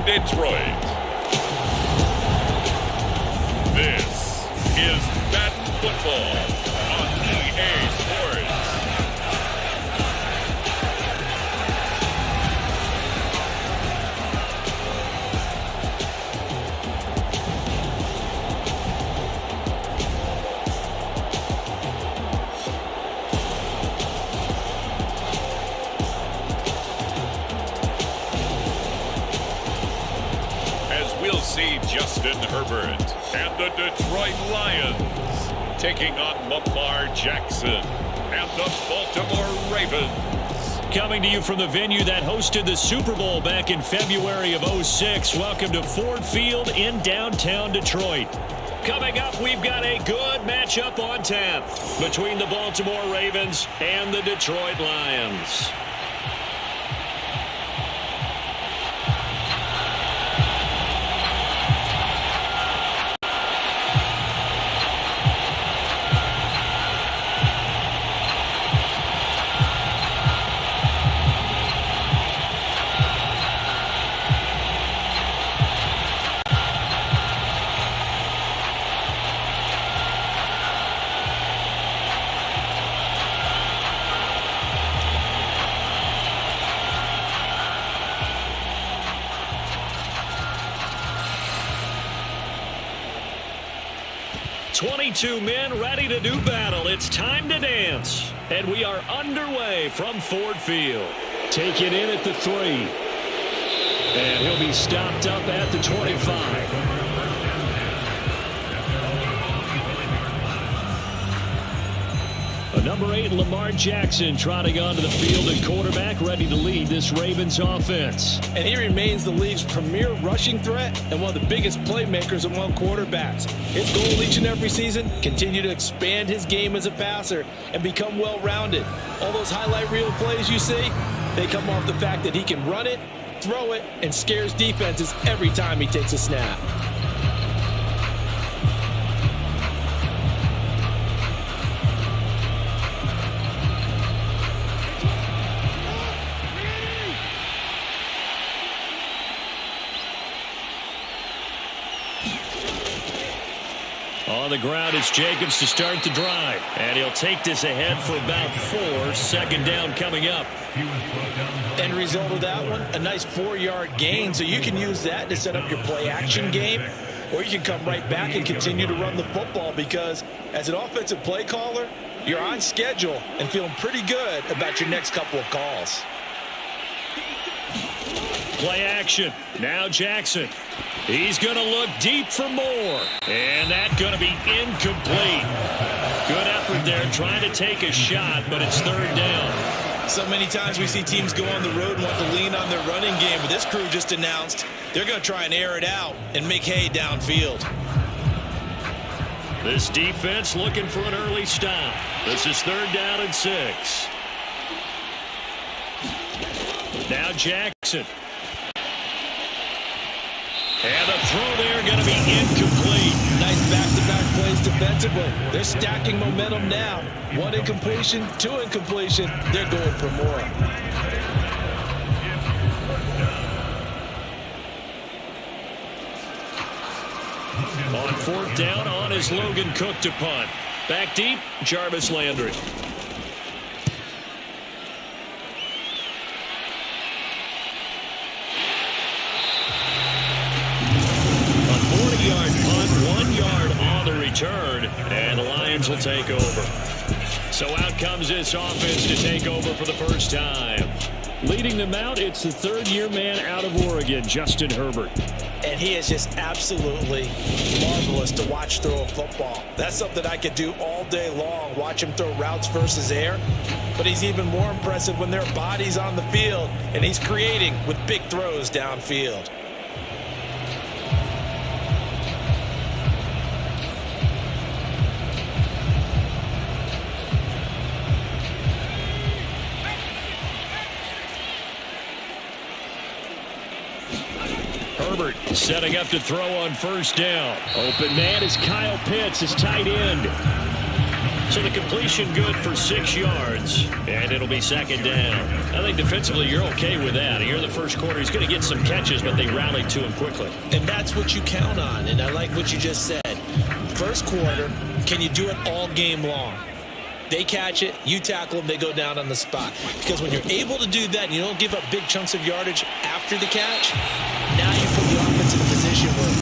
Detroit. This is Madden Football on EA Sports. We'll see Justin Herbert and the Detroit Lions taking on Lamar Jackson and the Baltimore Ravens. Coming to you from the venue that hosted the Super Bowl back in February of '06. Welcome to Ford Field in downtown Detroit. Coming up, we've got a good matchup on tap between the Baltimore Ravens and the Detroit Lions. Two men ready to do battle. It's time to dance. And we are underway from Ford Field. Take it in at the 3. And he'll be stopped up at the 25. Number 8, Lamar Jackson, trotting onto the field at quarterback, ready to lead this Ravens offense. And he remains the league's premier rushing threat and one of the biggest playmakers among quarterbacks. His goal each and every season, continue to expand his game as a passer and become well-rounded. All those highlight reel plays you see, they come off the fact that he can run it, throw it, and scares defenses every time he takes a snap. On the ground, it's Jacobs to start the drive. And he'll take this ahead for about 4. Second down coming up. End result of that one, a nice 4-yard gain. So you can use that to set up your play-action game. Or you can come right back and continue to run the football because as an offensive play caller, you're on schedule and feeling pretty good about your next couple of calls. Play action. Now Jackson. He's going to look deep for more. And that's going to be incomplete. Good effort there trying to take a shot, but it's third down. So many times we see teams go on the road and want to lean on their running game, but this crew just announced they're going to try and air it out and make hay downfield. This defense looking for an early stop. This is third down and 6. Now Jackson. And the throw there going to be incomplete. Nice back-to-back plays defensively. They're stacking momentum now. 1 incompletion, 2 incompletion. They're going for more. On fourth down, on is Logan Cook to punt. Back deep, Jarvis Landry. Punt, 1 yard on the return, and the Lions will take over. So out comes this offense to take over for the first time. Leading them out, it's the third-year man out of Oregon, Justin Herbert. And he is just absolutely marvelous to watch throw a football. That's something I could do all day long, watch him throw routes versus air. But he's even more impressive when there are bodies on the field, and he's creating with big throws downfield. Herbert setting up to throw on first down. Open man is Kyle Pitts, his tight end. So the completion good for 6 yards, and it'll be second down. I think defensively you're okay with that. Here in the first quarter, he's going to get some catches, but they rallied to him quickly. And that's what you count on, and I like what you just said. First quarter, can you do it all game long? They catch it, you tackle them, they go down on the spot. Because when you're able to do that and you don't give up big chunks of yardage after the catch, now you put the offense in a position where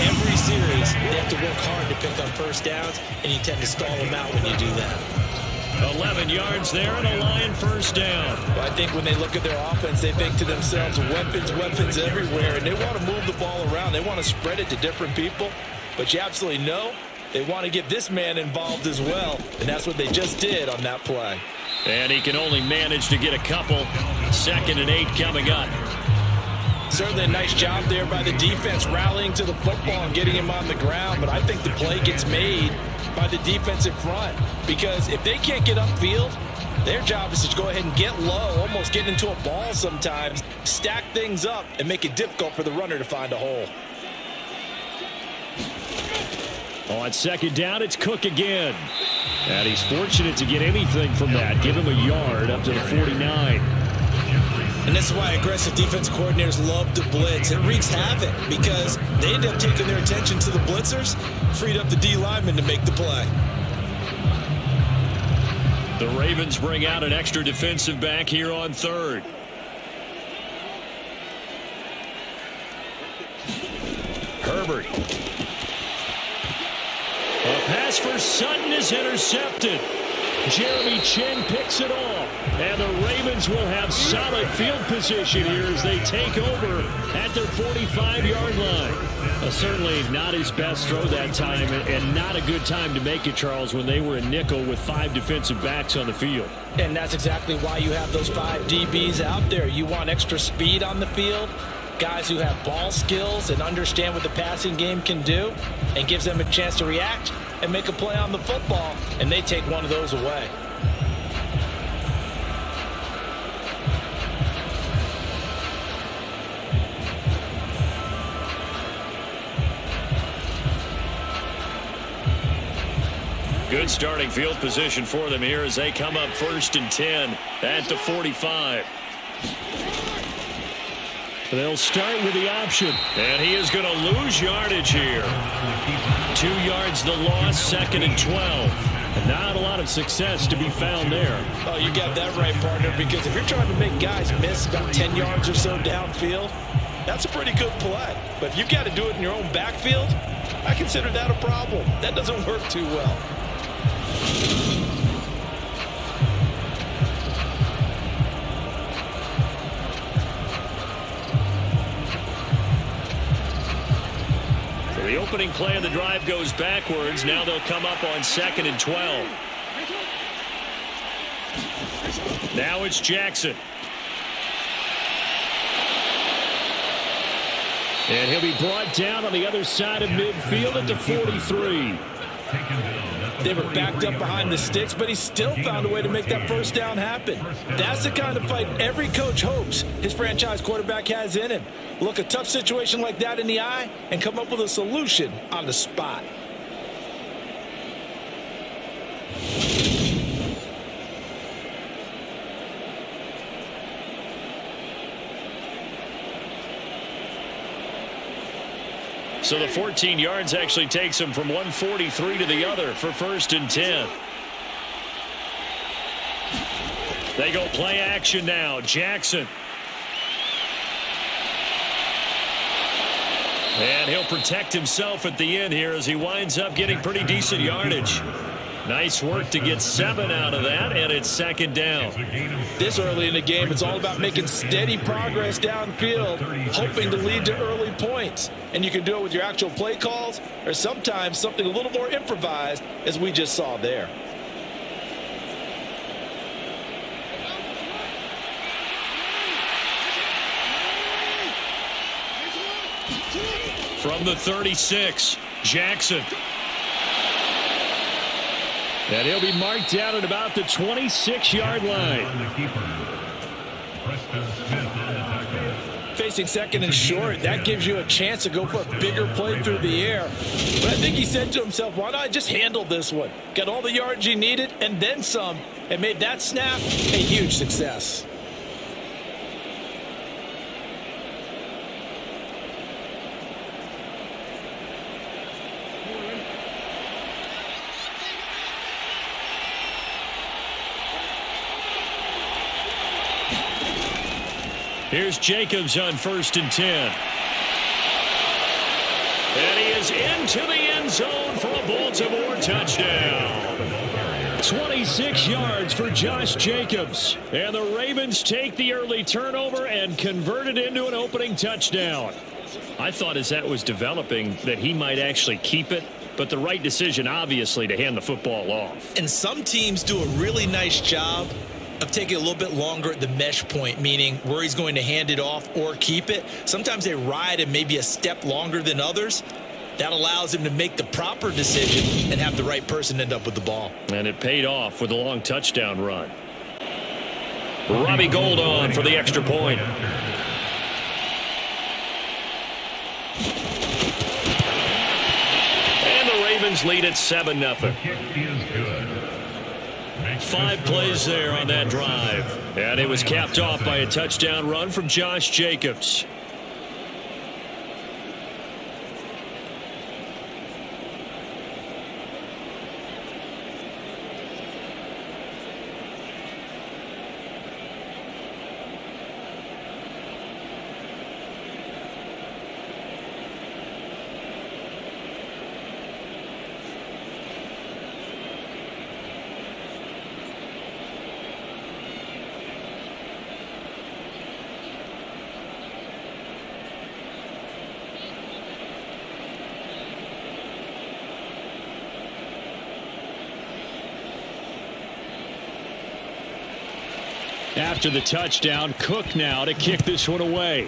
every series they have to work hard to pick up first downs, and you tend to stall them out when you do that. 11 yards there and a Lion first down. Well, I think when they look at their offense, they think to themselves, weapons everywhere, and they want to move the ball around. They want to spread it to different people, but you absolutely know they want to get this man involved as well, and that's what they just did on that play. And he can only manage to get a couple. 2nd and 8 coming up. Certainly a nice job there by the defense rallying to the football and getting him on the ground, but I think the play gets made by the defensive front, because if they can't get upfield, their job is to go ahead and get low, almost get into a ball sometimes, stack things up, and make it difficult for the runner to find a hole. On 2nd down, it's Cook again. And he's fortunate to get anything from that. Give him a yard up to the 49. And this is why aggressive defensive coordinators love to blitz. It wreaks havoc because they end up taking their attention to the blitzers, freed up the D lineman to make the play. The Ravens bring out an extra defensive back here on 3rd. Herbert. A pass for Sutton is intercepted. Jeremy Chinn picks it off. And the Ravens will have solid field position here as they take over at their 45-yard line. Certainly not his best throw that time, and not a good time to make it, Charles, when they were in nickel with 5 defensive backs on the field. And that's exactly why you have those 5 DBs out there. You want extra speed on the field, guys who have ball skills and understand what the passing game can do, and gives them a chance to react and make a play on the football, and they take one of those away. Good starting field position for them here as they come up 1st and 10 at the 45. They'll start with the option, and he is going to lose yardage here. 2 yards the loss, 2nd and 12. Not a lot of success to be found there. Oh, you got that right, partner, because if you're trying to make guys miss about 10 yards or so downfield, that's a pretty good play. But if you've got to do it in your own backfield, I consider that a problem. That doesn't work too well. The opening play of the drive goes backwards. Now they'll come up on 2nd and 12. Now it's Jackson. And he'll be brought down on the other side of midfield at the 43. They were backed up behind the sticks, but he still found a way to make that first down happen. That's the kind of fight every coach hopes his franchise quarterback has in him. Look a tough situation like that in the eye and come up with a solution on the spot. So the 14 yards actually takes him from 143 to the other for 1st and 10. They go play action now. Jackson. And he'll protect himself at the end here as he winds up getting pretty decent yardage. Nice work to get 7 out of that, and it's 2nd down. This early in the game, it's all about making steady progress downfield, hoping to lead to early points. And you can do it with your actual play calls or sometimes something a little more improvised, as we just saw there. From the 36, Jackson. And he'll be marked down at about the 26-yard line. facing second and short, that gives you a chance to go for a bigger play through the air. But I think he said to himself, why not just handle this one? Got all the yards he needed and then some, and made that snap a huge success. Here's Jacobs on 1st and 10. And he is into the end zone for a Baltimore touchdown. 26 yards for Josh Jacobs. And the Ravens take the early turnover and convert it into an opening touchdown. I thought as that was developing that he might actually keep it, but the right decision, obviously, to hand the football off. And some teams do a really nice job of taking a little bit longer at the mesh point, meaning where he's going to hand it off or keep it. Sometimes they ride it maybe a step longer than others. That allows him to make the proper decision and have the right person end up with the ball. And it paid off with a long touchdown run. Robbie Gould on for the extra point. And the Ravens lead at 7-0. 5 plays there on that drive. And it was capped off by a touchdown run from Josh Jacobs. After the touchdown, Cook now to kick this one away.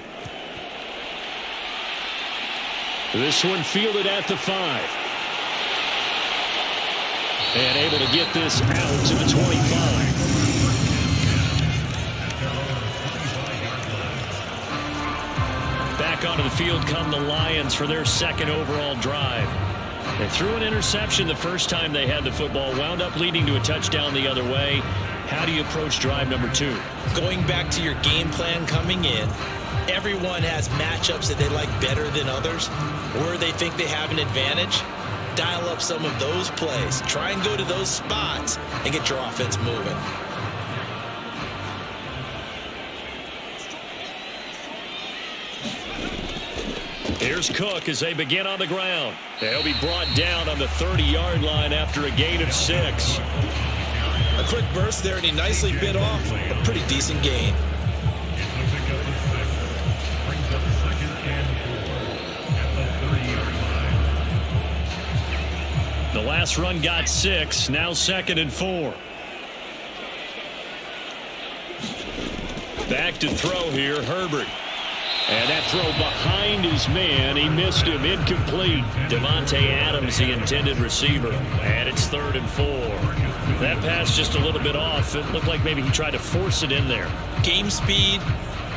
This one fielded at the 5. And able to get this out to the 25. Back onto the field come the Lions for their second overall drive. They threw an interception the first time they had the football, wound up leading to a touchdown the other way. How do you approach drive number 2? Going back to your game plan coming in, everyone has matchups that they like better than others, where they think they have an advantage. Dial up some of those plays. Try and go to those spots and get your offense moving. Here's Cook as they begin on the ground. They'll be brought down on the 30-yard line after a gain of 6. A quick burst there, and he nicely bit off a pretty decent gain. The last run got 6, now 2nd and 4. Back to throw here, Herbert. And that throw behind his man, he missed him, incomplete. Devontae Adams, the intended receiver. And it's 3rd and 4. That pass just a little bit off. It looked like maybe he tried to force it in there. Game speed,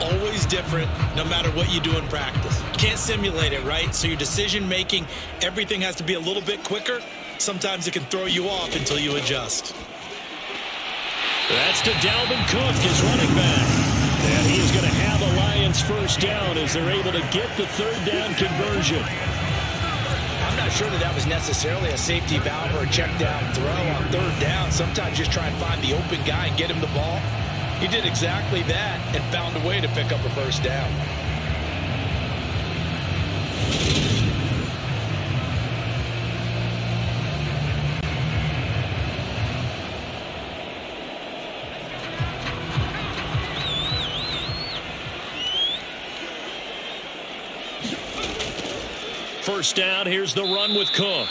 always different, no matter what you do in practice. You can't simulate it, right? So your decision making, everything has to be a little bit quicker. Sometimes it can throw you off until you adjust. That's to Dalvin Cook, his running back. And he is going to have a Lions first down as they're able to get the 3rd down conversion. I'm not sure that was necessarily a safety valve or a check down throw on 3rd down. Sometimes just try and find the open guy and get him the ball. He did exactly that and found a way to pick up a first down. First down, here's the run with Cook.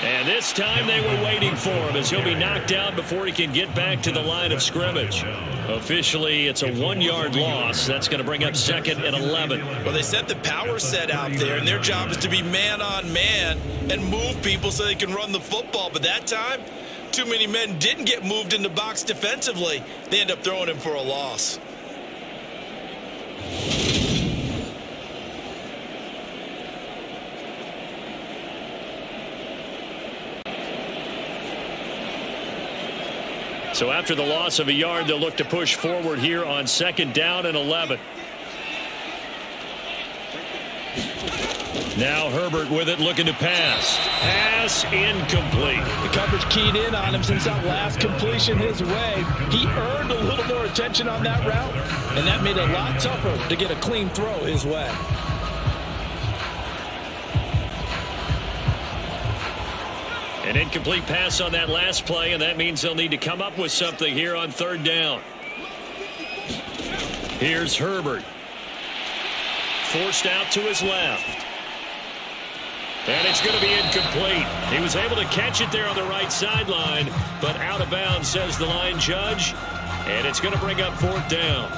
And this time they were waiting for him as he'll be knocked down before he can get back to the line of scrimmage. Officially, it's a 1-yard loss. That's going to bring up 2nd and 11. Well, they set the power set out there, and their job is to be man-on-man and move people so they can run the football. But that time, too many men didn't get moved in the box defensively. They end up throwing him for a loss. So after the loss of a yard, they'll look to push forward here on 2nd down and 11. Now Herbert with it, looking to pass. Pass incomplete. The coverage keyed in on him since that last completion his way. He earned a little more attention on that route, and that made it a lot tougher to get a clean throw his way. An incomplete pass on that last play, and that means they'll need to come up with something here on 3rd down. Here's Herbert. Forced out to his left. And it's going to be incomplete. He was able to catch it there on the right sideline, but out of bounds, says the line judge. And it's going to bring up 4th down.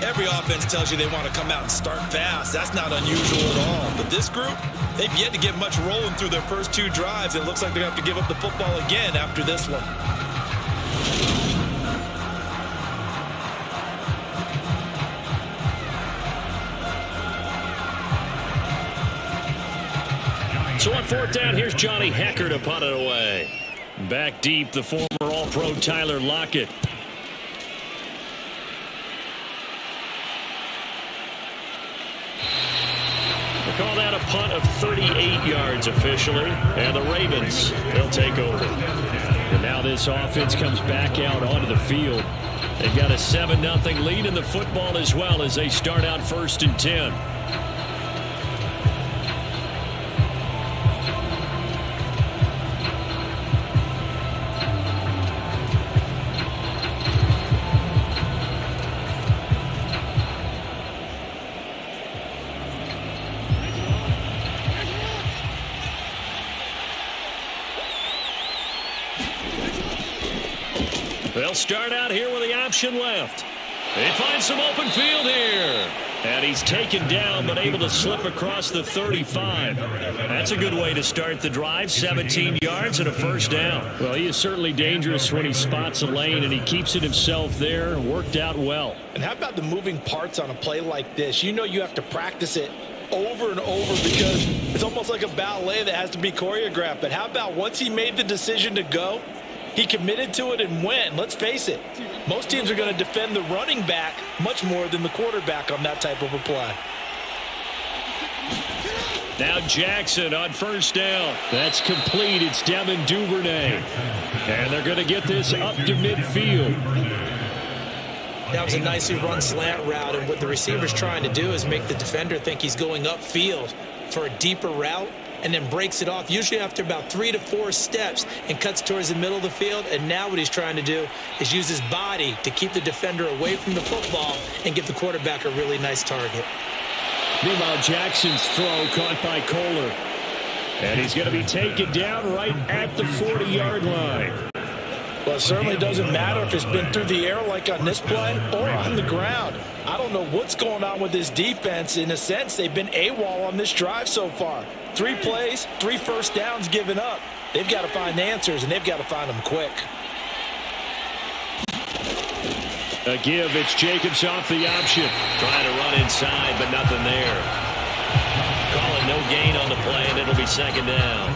Every offense tells you they want to come out and start fast. That's not unusual at all. But this group, they've yet to get much rolling through their first 2 drives. It looks like they're going to have to give up the football again after this one. So on 4th down, here's Johnny Hecker to punt it away. Back deep, the former All-Pro Tyler Lockett. They call that a punt of 38 yards officially, and the Ravens, they'll take over. And now this offense comes back out onto the field. They've got a 7-0 lead in the football as well as they start out 1st and 10. They'll start out here with the option left. They find some open field here. And he's taken down but able to slip across the 35. That's a good way to start the drive. 17 yards and a 1st down. Well, he is certainly dangerous when he spots a lane, and he keeps it himself there. Worked out well. And how about the moving parts on a play like this? You know you have to practice it over and over because it's almost like a ballet that has to be choreographed. But how about once he made the decision to go, he committed to it and went. Let's face it, most teams are going to defend the running back much more than the quarterback on that type of a play. Now Jackson on 1st down. That's complete. It's Devin Duvernay. And they're going to get this up to midfield. That was a nicely run slant route, and what the receiver's trying to do is make the defender think he's going upfield for a deeper route, and then breaks it off, usually after about 3 to 4 steps, and cuts towards the middle of the field. And now what he's trying to do is use his body to keep the defender away from the football and give the quarterback a really nice target. Meanwhile, Jackson's throw caught by Kohler. And he's going to be taken down right at the 40-yard line. Well, it certainly doesn't matter if it's been through the air like on this play or on the ground. I don't know what's going on with this defense. In a sense, they've been AWOL on this drive so far. 3 plays, 3 first downs given up. They've got to find answers, and they've got to find them quick. A give, it's Jacobs off the option. Trying to run inside, but nothing there. Calling no gain on the play, and it'll be 2nd down.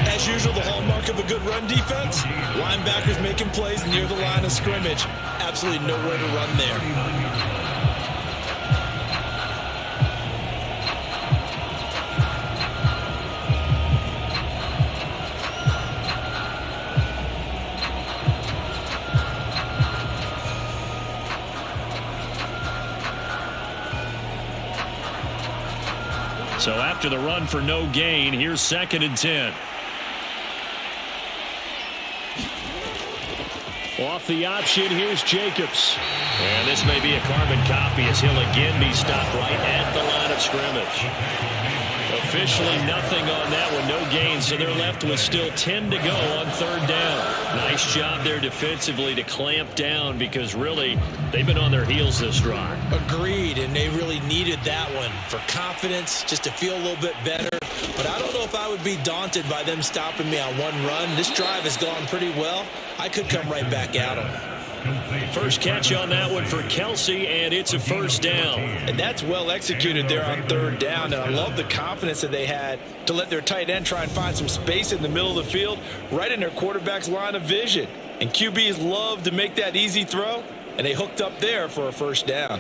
As usual, the hallmark of a good run defense, linebackers making plays near the line of scrimmage. Absolutely nowhere to run there. So after the run for no gain, here's 2nd and 10. Off the option, here's Jacobs. And this may be a carbon copy as he'll again be stopped right at the line of scrimmage. Officially nothing on that one, no gain, so they're left with still 10 to go on 3rd down. Nice job there defensively to clamp down because really they've been on their heels this drive. Agreed, and they really needed that one for confidence, just to feel a little bit better. But I don't know if I would be daunted by them stopping me on one run. This drive has gone pretty well. I could come right back at them. First catch on that one for Kelsey, and it's a 1st down. And that's well executed there on 3rd down, and I love the confidence that they had to let their tight end try and find some space in the middle of the field, right in their quarterback's line of vision. And QBs love to make that easy throw, and they hooked up there for a first down.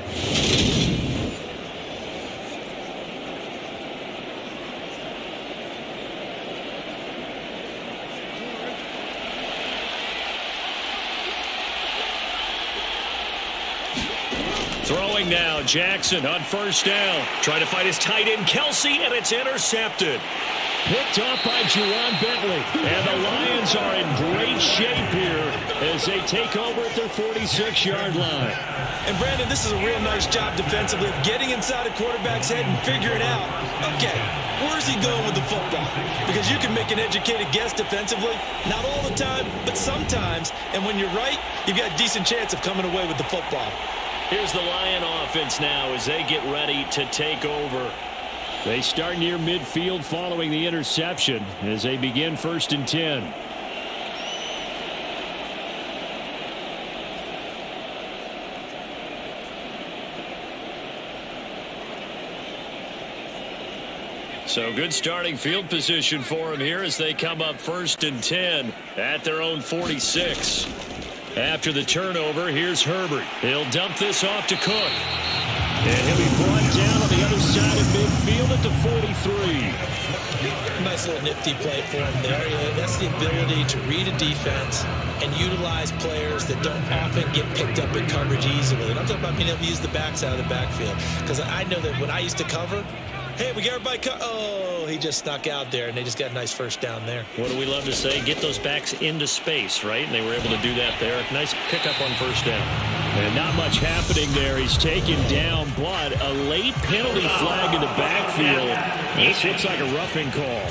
Throwing now, Jackson on first down. Trying to find his tight end, Kelsey, and it's intercepted. Picked off by Juwan Bentley. And the Lions are in great shape here as they take over at their 46-yard line. And, Brandon, this is a real nice job defensively of getting inside a quarterback's head and figuring out, okay, where's he going with the football? Because you can make an educated guess defensively. Not all the time, but sometimes. And when you're right, you've got a decent chance of coming away with the football. Here's the Lion offense now as they get ready to take over. They start near midfield following the interception as they begin 1st and 10. So good starting field position for them here as they come up 1st and 10 at their own 46. After the turnover, here's Herbert. He'll dump this off to Cook. And he'll be brought down on the other side of midfield at the 43. Nice little nifty play for him there. That's the ability to read a defense and utilize players that don't often get picked up in coverage easily. And I'm talking about being able to use the backside of the backfield. Because I know that when I used to cover, hey, we got everybody oh, he just snuck out there, and they just got a nice first down there. What do we love to say? Get those backs into space, right? And they were able to do that there. Nice pickup on first down. And not much happening there. He's taken down, but a late penalty flag in the backfield. This looks like a roughing call.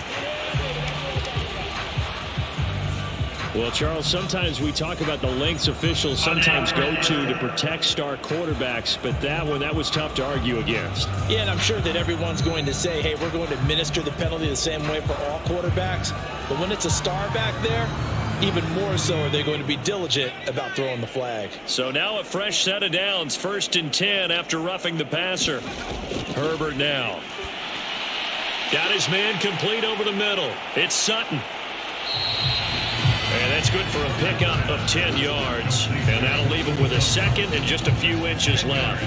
Well, Charles, sometimes we talk about the lengths officials sometimes go to protect star quarterbacks, but that was tough to argue against. Yeah, and I'm sure that everyone's going to say, hey, we're going to administer the penalty the same way for all quarterbacks. But when it's a star back there, even more so are they going to be diligent about throwing the flag. So now a fresh set of downs, 1st and 10 after roughing the passer. Herbert now. Got his man complete over the middle. It's Sutton. And that's good for a pickup of 10 yards. And that'll leave him with a second and just a few inches left.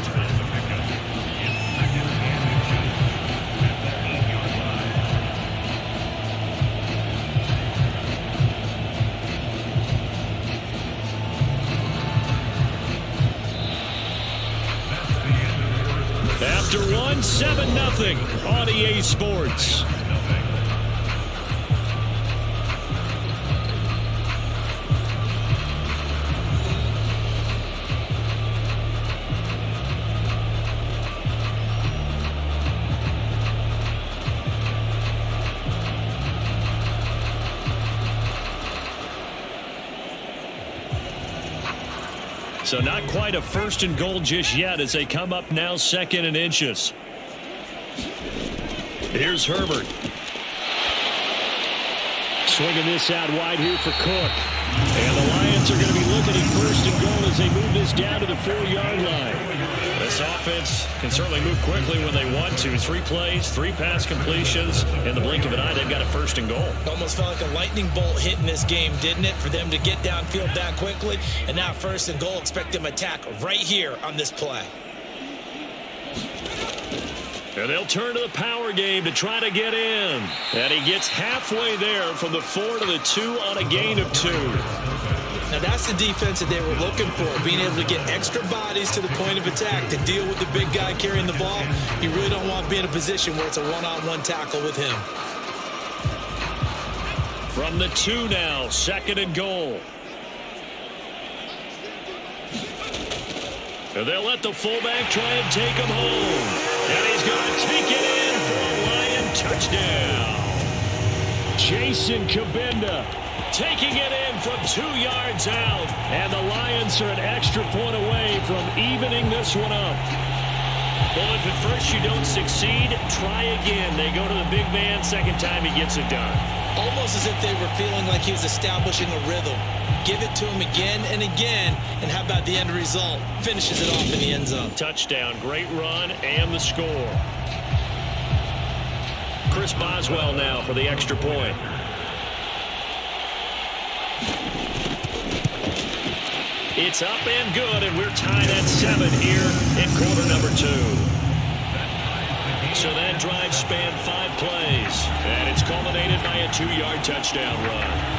After one, 7-0 on EA Sports. So not quite a 1st and goal just yet as they come up now 2nd and inches. Here's Herbert. Swinging this out wide here for Cook. And the Lions are going to be looking at 1st and goal as they move this down to the 4-yard line. This offense can certainly move quickly when they want to. 3 plays, 3 pass completions. In the blink of an eye, they've got a 1st and goal. Almost felt like a lightning bolt hitting this game, didn't it? For them to get downfield that quickly. And now 1st and goal, expect them to attack right here on this play. And they'll turn to the power game to try to get in. And he gets halfway there from the 4 to the 2 on a gain of 2. Now that's the defense that they were looking for, being able to get extra bodies to the point of attack to deal with the big guy carrying the ball. You really don't want to be in a position where it's a one-on-one tackle with him. From the 2 now, 2nd and goal. And they'll let the fullback try and take him home. And he's going to take it in for a Lion touchdown. Jason Kabinda taking it in from 2 yards out. And the Lions are an extra point away from evening this one up. Well, if at first you don't succeed, try again. They go to the big man. Second time he gets it done. Almost as if they were feeling like he was establishing a rhythm. Give it to him again and again. And how about the end result? Finishes it off in the end zone. Touchdown. Great run and the score. Chris Boswell now for the extra point. It's up and good, and we're tied at 7 here in quarter number 2. So that drive spanned 5 plays, and it's culminated by a 2-yard touchdown run.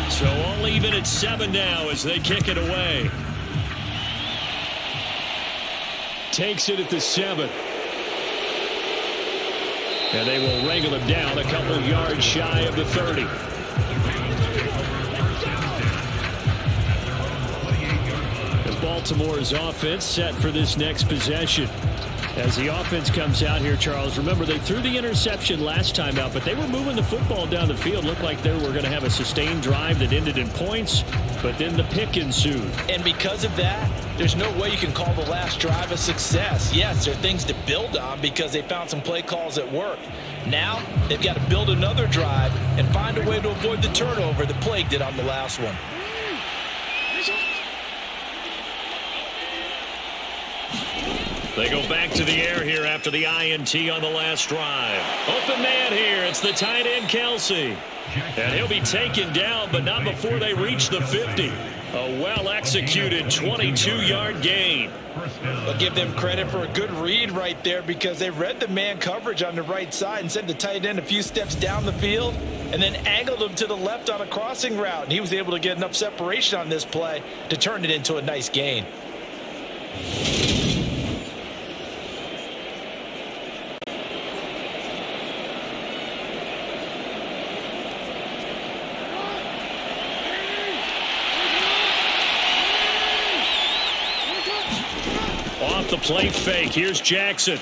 So all even at 7 now as they kick it away. Takes it at the 7. And they will wrangle him down a couple yards shy of the 30. And Baltimore's offense set for this next possession. As the offense comes out here, Charles, remember they threw the interception last time out, but they were moving the football down the field. Looked like they were going to have a sustained drive that ended in points, but then the pick ensued. And because of that, there's no way you can call the last drive a success. Yes, there are things to build on because they found some play calls that work. Now, they've got to build another drive and find a way to avoid the turnover that plagued it on the last one. They go back to the air here after the INT on the last drive. Open man here. It's the tight end, Kelsey. And he'll be taken down, but not before they reach the 50. A well-executed 22-yard gain. I'll give them credit for a good read right there because they read the man coverage on the right side and sent the tight end a few steps down the field and then angled him to the left on a crossing route. And he was able to get enough separation on this play to turn it into a nice gain. Off the play fake. Here's Jackson.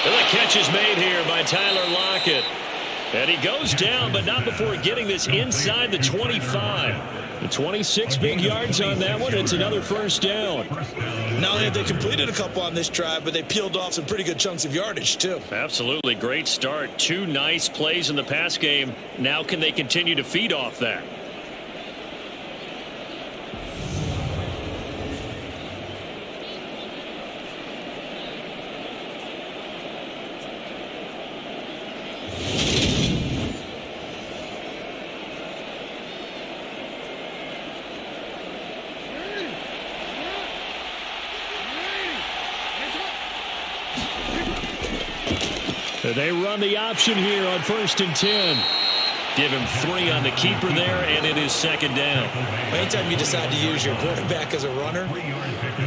And the catch is made here by Tyler Lockett. And he goes down, but not before getting this inside the 25. The 26 big yards on that one. It's another first down. Not only have they completed a couple on this drive, but they peeled off some pretty good chunks of yardage, too. Absolutely. Great start. 2 nice plays in the pass game. Now can they continue to feed off that? They run the option here on 1st and 10. Give him 3 on the keeper there, and it is second down. Anytime you decide to use your quarterback as a runner,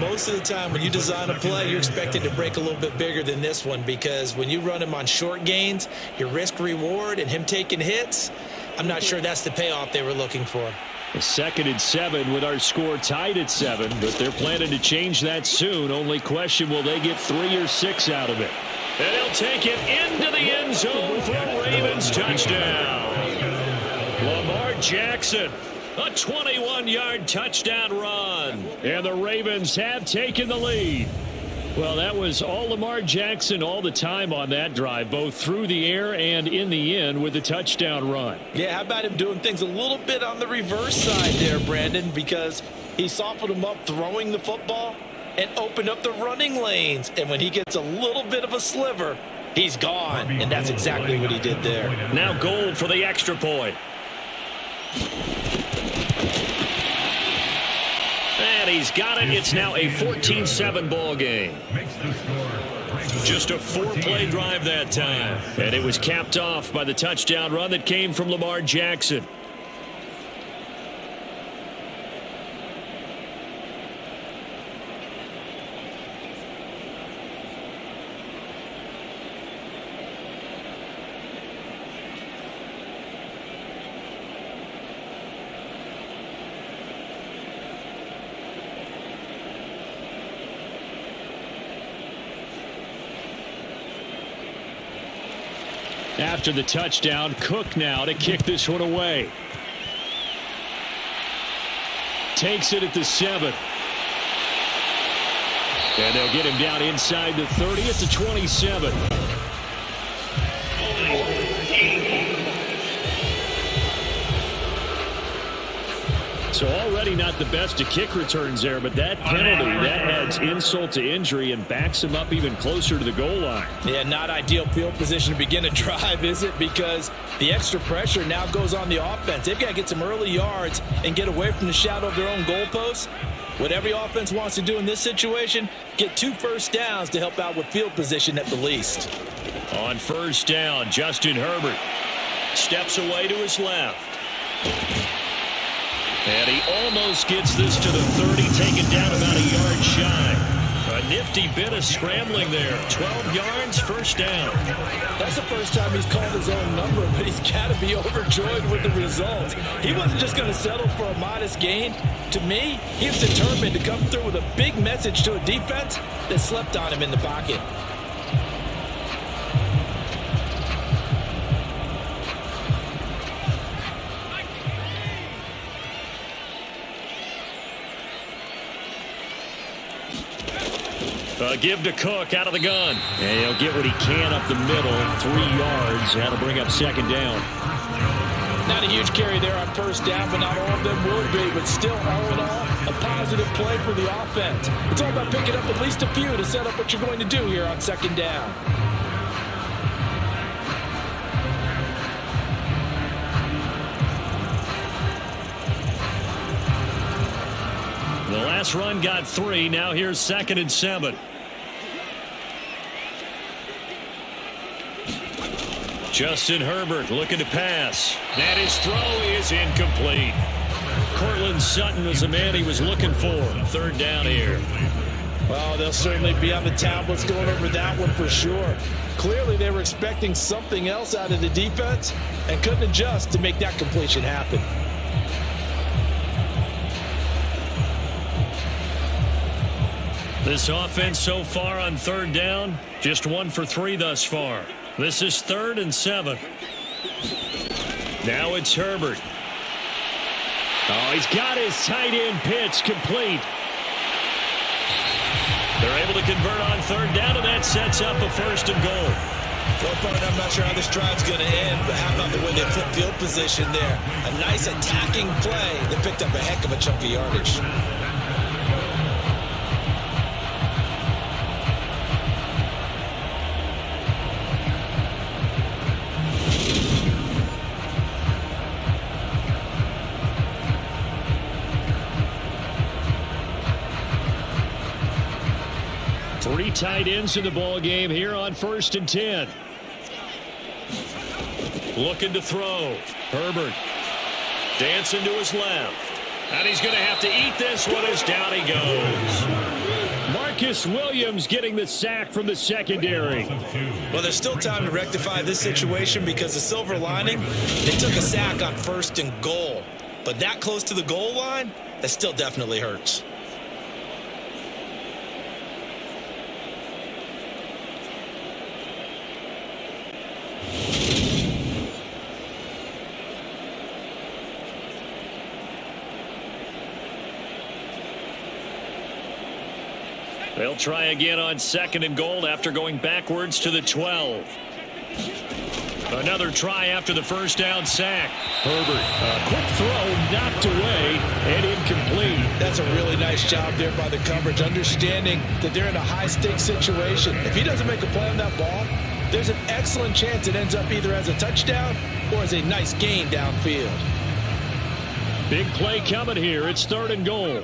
most of the time when you design a play, you're expected to break a little bit bigger than this one because when you run him on short gains, your risk-reward and him taking hits, I'm not sure that's the payoff they were looking for. A 2nd and 7 with our score tied at 7, but they're planning to change that soon. Only question, will they get 3 or 6 out of it? And he'll take it into the end zone for a Ravens touchdown. Lamar Jackson, a 21-yard touchdown run. And the Ravens have taken the lead. Well, that was all Lamar Jackson all the time on that drive, both through the air and in the end with the touchdown run. Yeah, how about him doing things a little bit on the reverse side there, Brandon, because he softened him up throwing the football and opened up the running lanes. And when he gets a little bit of a sliver, he's gone. And that's exactly what he did there. Now Gold for the extra point. And he's got it. It's now a 14-7 ball game. Just a 4-play drive that time. And it was capped off by the touchdown run that came from Lamar Jackson. After the touchdown, Cook now to kick this one away. Takes it at the 7. And they'll get him down inside the 30 at the 27. So already not the best of kick returns there, but that penalty, that adds insult to injury and backs him up even closer to the goal line. Yeah, not ideal field position to begin a drive, is it? Because the extra pressure now goes on the offense. They've got to get some early yards and get away from the shadow of their own goalposts. What every offense wants to do in this situation, get 2 first downs to help out with field position at the least. On first down, Justin Herbert steps away to his left. And he almost gets this to the 30, taken down about a yard shy. A nifty bit of scrambling there. 12 yards, first down. That's the first time he's called his own number, but he's got to be overjoyed with the results. He wasn't just going to settle for a modest gain. To me, he was determined to come through with a big message to a defense that slept on him in the pocket. Give to Cook out of the gun. And he'll get what he can up the middle. 3 yards. That'll bring up second down. Not a huge carry there on first down, but not all of them will be. But still, all in all, a positive play for the offense. It's all about picking up at least a few to set up what you're going to do here on second down. The last run got 3. Now here's 2nd and 7. Justin Herbert looking to pass. And his throw is incomplete. Cortland Sutton was the man he was looking for. Third down here. Well, they'll certainly be on the tablets going over that one for sure. Clearly, they were expecting something else out of the defense and couldn't adjust to make that completion happen. This offense so far on third down, just 1 for 3 thus far. This is 3rd and 7. Now it's Herbert. Oh, he's got his tight end pitch complete. They're able to convert on third down, and that sets up a 1st and goal. Well, opponent, I'm not sure how this drive's going to end, but how about the way they flip field position there? A nice attacking play that picked up a heck of a chunk of yardage. Three tight ends in the ball game here on 1st and 10. Looking to throw. Herbert dancing to his left. And he's going to have to eat this one as down he goes. Marcus Williams getting the sack from the secondary. Well, there's still time to rectify this situation because the silver lining, they took a sack on 1st and goal. But that close to the goal line, that still definitely hurts. They'll try again on 2nd and goal after going backwards to the 12. Another try after the first down sack. Herbert, a quick throw knocked away and incomplete. That's a really nice job there by the coverage, understanding that they're in a high-stakes situation. If he doesn't make a play on that ball, there's an excellent chance it ends up either as a touchdown or as a nice gain downfield. Big play coming here. It's 3rd and goal.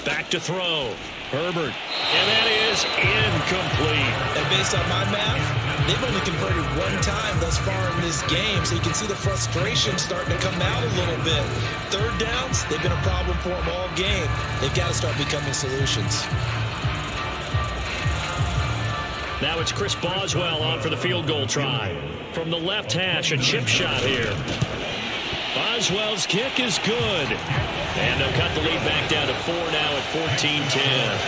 Back to throw. Herbert. And that is incomplete. And based on my math, they've only converted 1 time thus far in this game, so you can see the frustration starting to come out a little bit. Third downs, they've been a problem for them all game. They've got to start becoming solutions. Now it's Chris Boswell on for the field goal try. From the left hash, a chip shot here. Boswell's kick is good. And they'll cut the lead back down to 4 now at 14-10.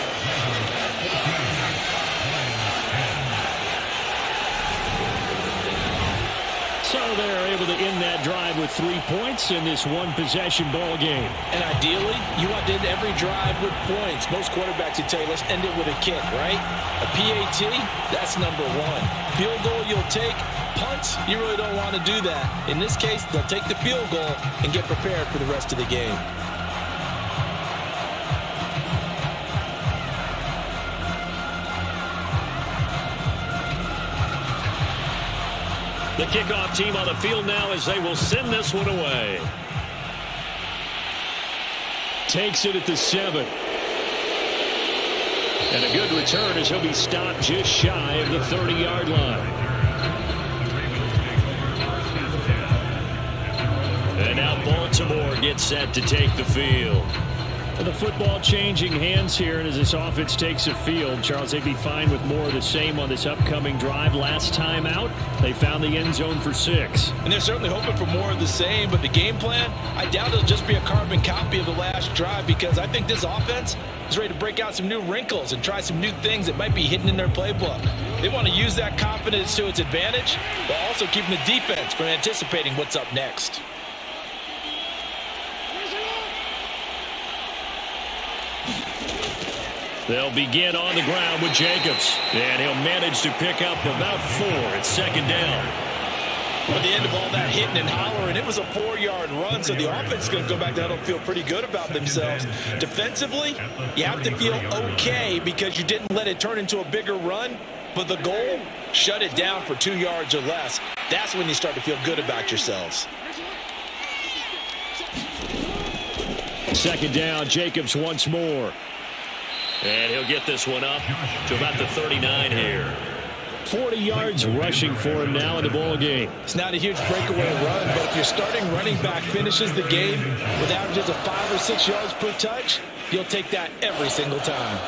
in that drive with 3 points in this one-possession ball game. And ideally, you want to end every drive with points. Most quarterbacks would tell you, let's end it with a kick, right? A PAT, that's number one. Field goal you'll take. Punts, you really don't want to do that. In this case, they'll take the field goal and get prepared for the rest of the game. The kickoff team on the field now as they will send this one away. Takes it at the 7. And a good return as he'll be stopped just shy of the 30-yard line. And now Baltimore gets set to take the field. Well, the football changing hands here, and as this offense takes the field, Charles, they'd be fine with more of the same on this upcoming drive. Last time out, they found the end zone for 6. And they're certainly hoping for more of the same, but the game plan, I doubt it'll just be a carbon copy of the last drive, because I think this offense is ready to break out some new wrinkles and try some new things that might be hidden in their playbook. They want to use that confidence to its advantage, while also keeping the defense from anticipating what's up next. They'll begin on the ground with Jacobs, and he'll manage to pick up about 4 at second down. At the end of all that hitting and hollering, it was a 4-yard run, so the offense is going to go back down and feel pretty good about themselves. Defensively, you have to feel okay because you didn't let it turn into a bigger run, but the goal, shut it down for 2 yards or less. That's when you start to feel good about yourselves. Second down, Jacobs once more. And he'll get this one up to about the 39 here. 40 yards rushing for him now in the ball game. It's not a huge breakaway run, but if your starting running back finishes the game with averages of 5 or 6 yards per touch, you'll take that every single time.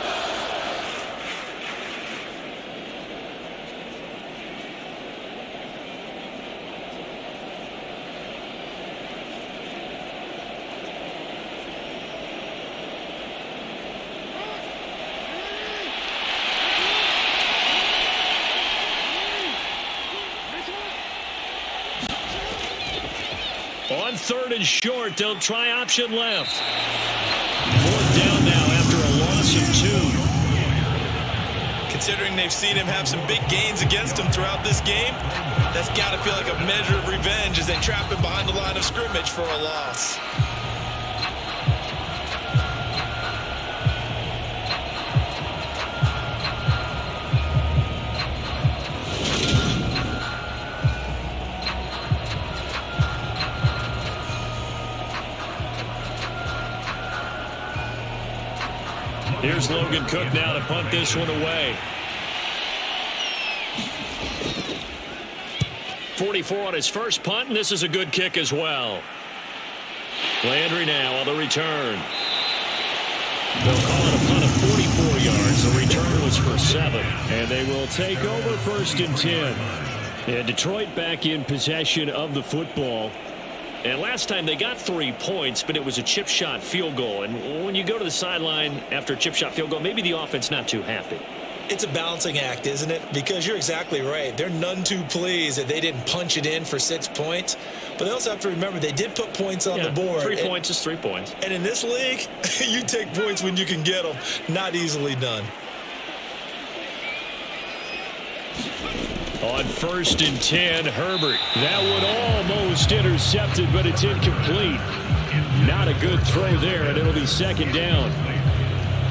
On 3rd and short, they'll try option left. 4th down now after a loss of 2. Considering they've seen him have some big gains against him throughout this game, that's got to feel like a measure of revenge as they trap him behind the line of scrimmage for a loss. Here's Logan Cook now to punt this one away. 44 on his first punt, and this is a good kick as well. Landry now on the return. They'll call it a punt of 44 yards. The return was for 7, and they will take over 1st and 10. And Detroit back in possession of the football. And last time they got 3 points, but it was a chip shot field goal. And when you go to the sideline after a chip shot field goal, maybe the offense not too happy. It's a balancing act, isn't it? Because you're exactly right. They're none too pleased that they didn't punch it in for 6 points. But they also have to remember they did put points on the board. 3 points is 3 points. And in this league, you take points when you can get them. Not easily done. On 1st and 10, Herbert. That one almost intercepted, but it's incomplete. Not a good throw there, and it'll be 2nd down.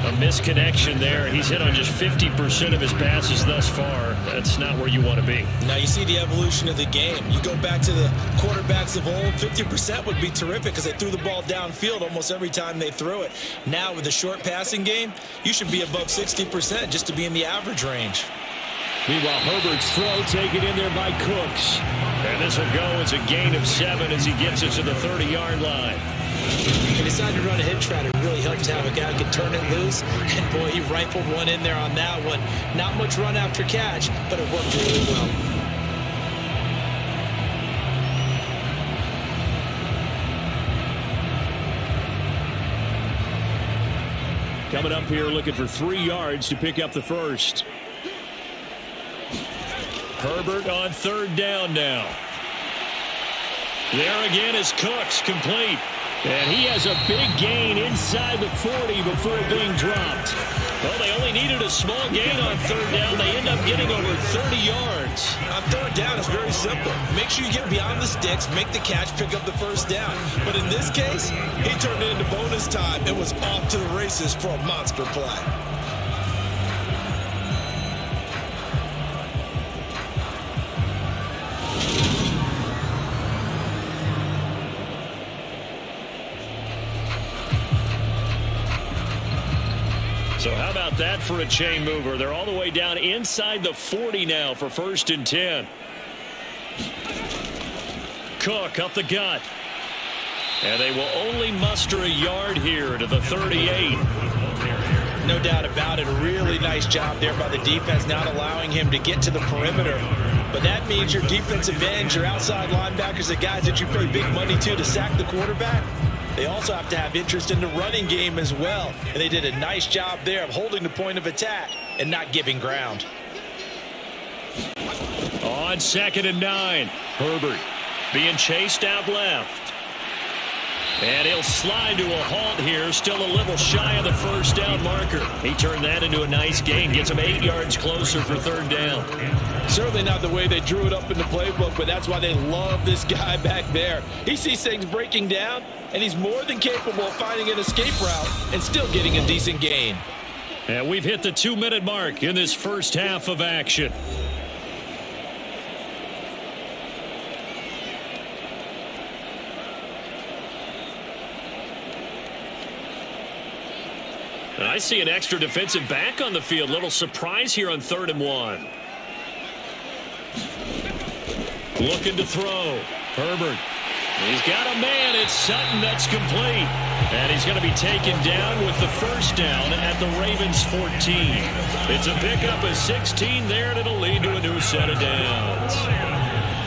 A misconnection there. He's hit on just 50% of his passes thus far. That's not where you want to be. Now you see the evolution of the game. You go back to the quarterbacks of old, 50% would be terrific because they threw the ball downfield almost every time they threw it. Now with the short passing game, you should be above 60% just to be in the average range. Meanwhile, Herbert's throw taken in there by Cooks. And this will go as a gain of 7 as he gets it to the 30-yard line. He decided to run a hitch route. It really helps to have a guy who can turn it loose. And, boy, he rifled one in there on that one. Not much run after catch, but it worked really well. Coming up here looking for 3 yards to pick up the first. Herbert on 3rd down now. There again is Cooks, complete. And he has a big gain inside the 40 before being dropped. Well, they only needed a small gain on third down. They end up getting over 30 yards. On third down, it's very simple. Make sure you get beyond the sticks, make the catch, pick up the first down. But in this case, he turned it into bonus time and was off to the races for a monster play. So how about that for a chain mover? They're all the way down inside the 40 now for 1st and 10. Cook up the gut. And they will only muster a yard here to the 38. No doubt about it. A really nice job there by the defense, not allowing him to get to the perimeter. But that means your defensive ends, your outside linebackers, the guys that you pay big money to sack the quarterback, they also have to have interest in the running game as well. And they did a nice job there of holding the point of attack and not giving ground. On 2nd and 9, Herbert being chased out left. And he'll slide to a halt here, still a little shy of the first down marker. He turned that into a nice gain, gets him 8 yards closer for 3rd down. Certainly not the way they drew it up in the playbook, but that's why they love this guy back there. He sees things breaking down, and he's more than capable of finding an escape route and still getting a decent gain. And we've hit the 2-minute mark in this first half of action. And I see an extra defensive back on the field. Little surprise here on 3rd and 1. Looking to throw. Herbert. He's got a man. It's Sutton. That's complete. And he's going to be taken down with the first down at the Ravens 14. It's a pickup of 16 there, and it'll lead to a new set of downs.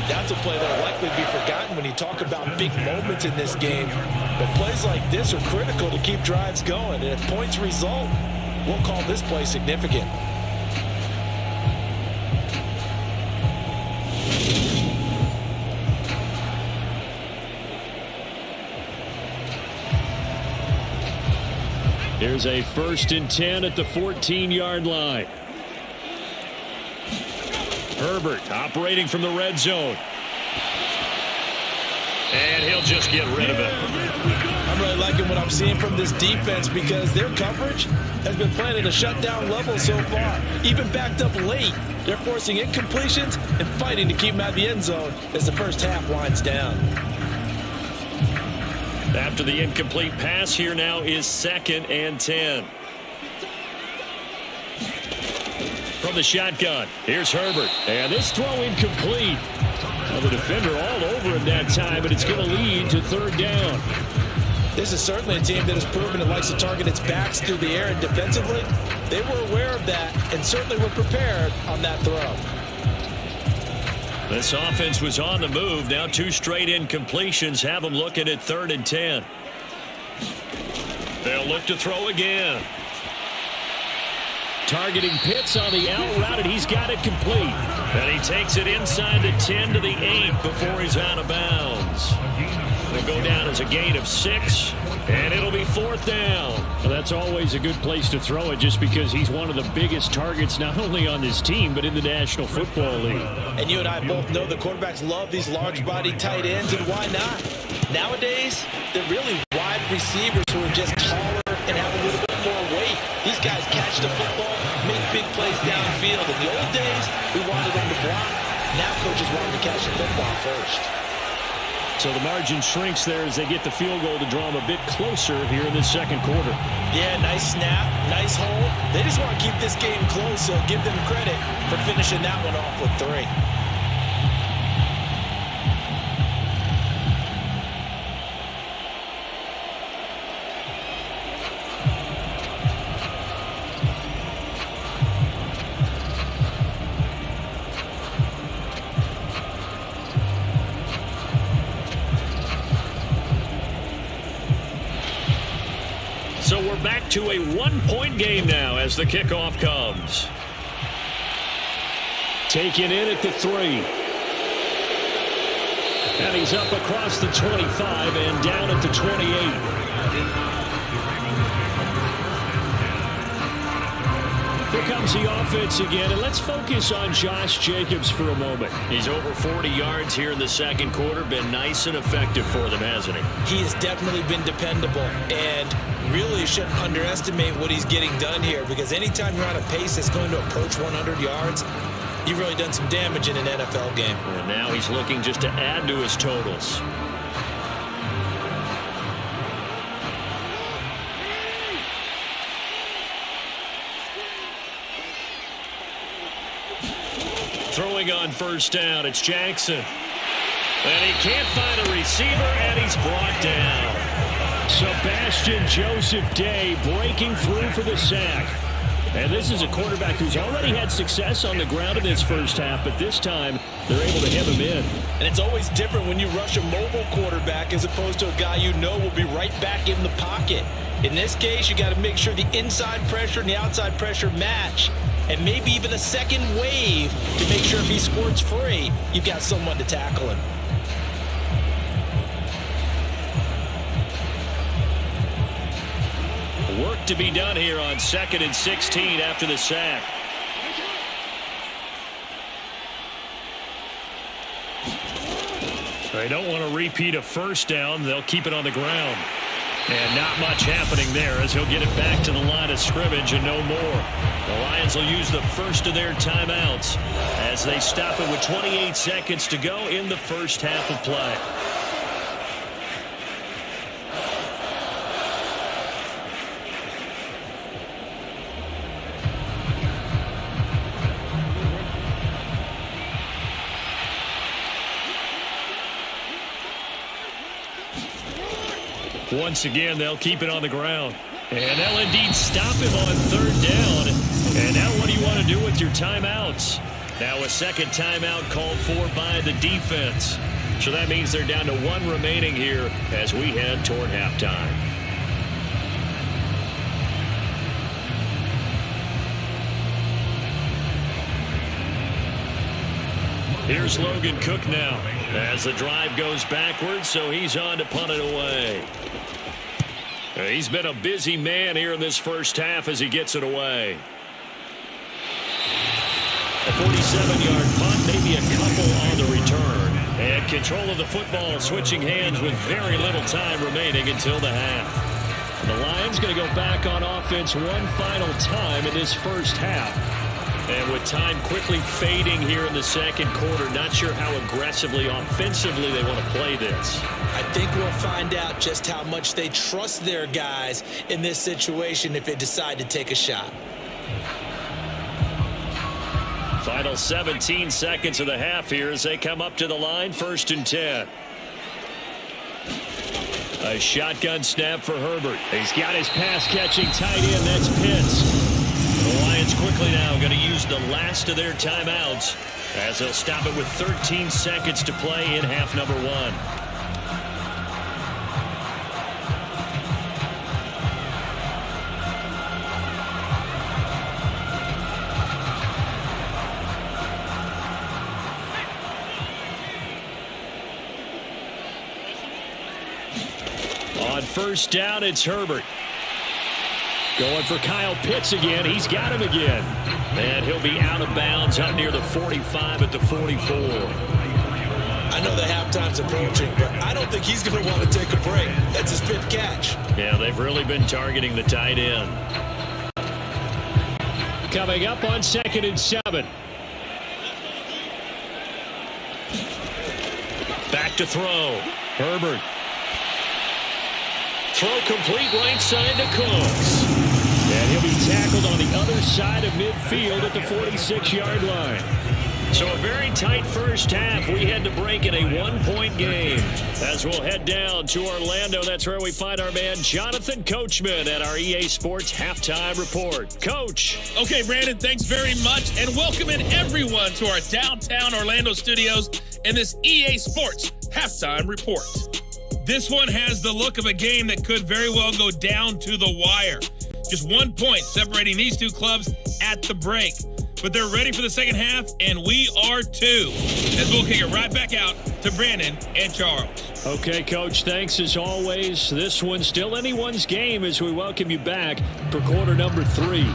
That's a play that will likely be forgotten when you talk about big moments in this game. But plays like this are critical to keep drives going. And if points result, we'll call this play significant. Here's a 1st and 10 at the 14-yard line. Herbert operating from the red zone. And he'll just get rid of it. I'm really liking what I'm seeing from this defense because their coverage has been playing at a shutdown level so far. Even backed up late, they're forcing incompletions and fighting to keep them out of the end zone as the first half winds down. After the incomplete pass, here now is 2nd and 10. From the shotgun, here's Herbert. And this throw incomplete. Well, the defender all over him that time, but it's going to lead to 3rd down. This is certainly a team that has proven it likes to target its backs through the air, and defensively, they were aware of that and certainly were prepared on that throw. This offense was on the move. Now 2 straight incompletions have them looking at 3rd and 10. They'll look to throw again. Targeting Pitts on the out route, and he's got it complete. And he takes it inside the 10 to the 8 before he's out of bounds. It'll go down as a gain of 6, and it'll be 4th down. Well, that's always a good place to throw it just because he's one of the biggest targets not only on this team but in the National Football League. And you and I both know the quarterbacks love these large-body tight ends, and why not? Nowadays, they're really wide receivers who are just taller and have a little bit more weight. These guys catch the football, make big plays downfield. In the old days, we wanted them to block. Now coaches want them to catch the football first. So the margin shrinks there as they get the field goal to draw them a bit closer here in the 2nd quarter. Yeah, nice snap, nice hold. They just want to keep this game close, so give them credit for finishing that one off with 3. So we're back to a 1-point game now as the kickoff comes. Taken in at the 3. And he's up across the 25 and down at the 28. Here comes the offense again, and let's focus on Josh Jacobs for a moment. He's over 40 yards here in the second quarter. Been nice and effective for them, hasn't he? He has definitely been dependable, and really shouldn't underestimate what he's getting done here, because anytime you're on a pace that's going to approach 100 yards, you've really done some damage in an NFL game. And now he's looking just to add to his totals. Throwing on first down, it's Jackson. And he can't find a receiver, and he's brought down. Sebastian Joseph Day breaking through for the sack. And this is a quarterback who's already had success on the ground in this first half, but this time they're able to hem him in. And it's always different when you rush a mobile quarterback as opposed to a guy you know will be right back in the pocket. In this case, you got to make sure the inside pressure and the outside pressure match, and maybe even a second wave to make sure if he squirts free, you've got someone to tackle him. Work to be done here on 2nd and 16 after the sack. They don't want to repeat a first down. They'll keep it on the ground. And not much happening there as he'll get it back to the line of scrimmage and no more. The Lions will use the first of their timeouts as they stop it with 28 seconds to go in the first half of play. Once again, they'll keep it on the ground. And they'll indeed stop him on third down. And now what do you want to do with your timeouts? Now a second timeout called for by the defense. So that means they're down to one remaining here as we head toward halftime. Here's Logan Cook now as the drive goes backwards, so he's on to punt it away. He's been a busy man here in this first half as he gets it away. A 47-yard punt, maybe a couple on the return. And control of the football switching hands with very little time remaining until the half. The Lions going to go back on offense one final time in this first half. And with time quickly fading here in the second quarter, not sure how aggressively, offensively they want to play this. I think we'll find out just how much they trust their guys in this situation if they decide to take a shot. Final 17 seconds of the half here as they come up to the line, 1st and 10. A shotgun snap for Herbert. He's got his pass-catching tight end. That's Pitts. The Lions quickly now going to use the last of their timeouts as they'll stop it with 13 seconds to play in half number one. On first down, it's Herbert. Going for Kyle Pitts again. He's got him again. And he'll be out of bounds up near the 45 at the 44. I know the halftime's approaching, but I don't think he's going to want to take a break. That's his fifth catch. Yeah, they've really been targeting the tight end. Coming up on 2nd and 7. Back to throw. Herbert. Throw complete right side to Cooks. And he'll be tackled on the other side of midfield at the 46-yard line. So a very tight first half. We had to break in a one-point game. As we'll head down to Orlando, that's where we find our man Jonathan Coachman at our EA Sports Halftime Report. Coach. Okay, Brandon, thanks very much. And welcome in everyone to our downtown Orlando studios and this EA Sports Halftime Report. This one has the look of a game that could very well go down to the wire. Just 1 point separating these two clubs at the break. but they're ready for the second half, and we are too. As we'll kick it right back out to Brandon and Charles. Okay, Coach, thanks as always. This one's still anyone's game as we welcome you back for quarter number 3.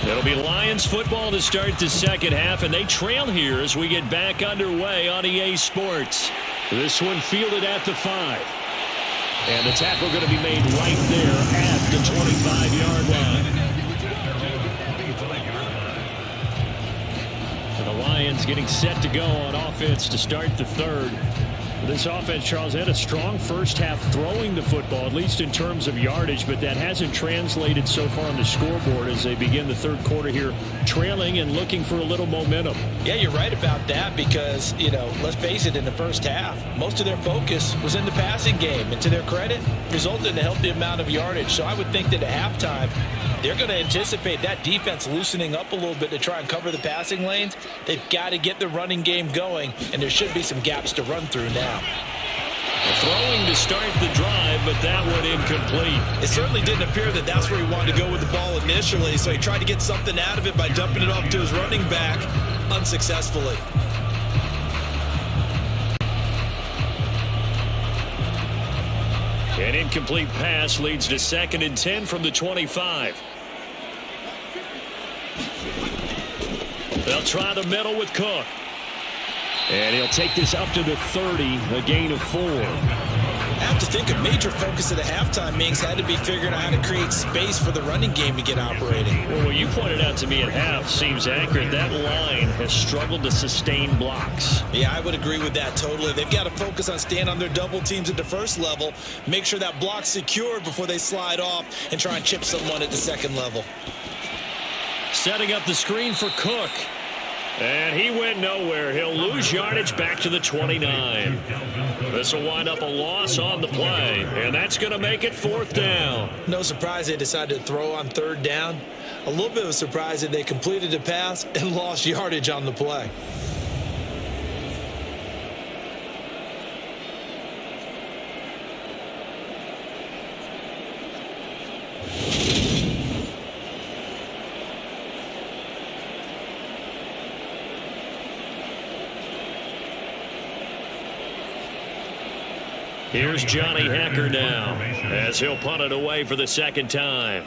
It'll be Lions football to start the second half, and they trail here as we get back underway on EA Sports. This one fielded at the 5. And the tackle going to be made right there at the 25-yard line. And the Lions getting set to go on offense to start the third. This offense, Charles, had a strong first half throwing the football, at least in terms of yardage, but that hasn't translated so far on the scoreboard as they begin the third quarter here, trailing and looking for a little momentum. Yeah, you're right about that because, let's face it, in the first half, most of their focus was in the passing game, and to their credit, resulted in a healthy amount of yardage. So I would think that at halftime, they're going to anticipate that defense loosening up a little bit to try and cover the passing lanes. They've got to get the running game going, and there should be some gaps to run through now. Throwing to start the drive, but that one incomplete. It certainly didn't appear that that's where he wanted to go with the ball initially, so he tried to get something out of it by dumping it off to his running back unsuccessfully. An incomplete pass leads to 2nd and 10 from the 25. They'll try the middle with Cook. And he'll take this up to the 30, a gain of 4. I have to think a major focus at the halftime, Mings, had to be figuring out how to create space for the running game to get operating. Well, what you pointed out to me at half seems accurate. That line has struggled to sustain blocks. Yeah, I would agree with that totally. They've got to focus on staying on their double teams at the first level, make sure that block's secured before they slide off and try and chip someone at the second level. Setting up the screen for Cook. And he went nowhere. He'll lose yardage back to the 29. This will wind up a loss on the play, and that's going to make it 4th down. No surprise they decided to throw on 3rd down. A little bit of a surprise that they completed a pass and lost yardage on the play. Here's Johnny Hacker now as he'll punt it away for the second time.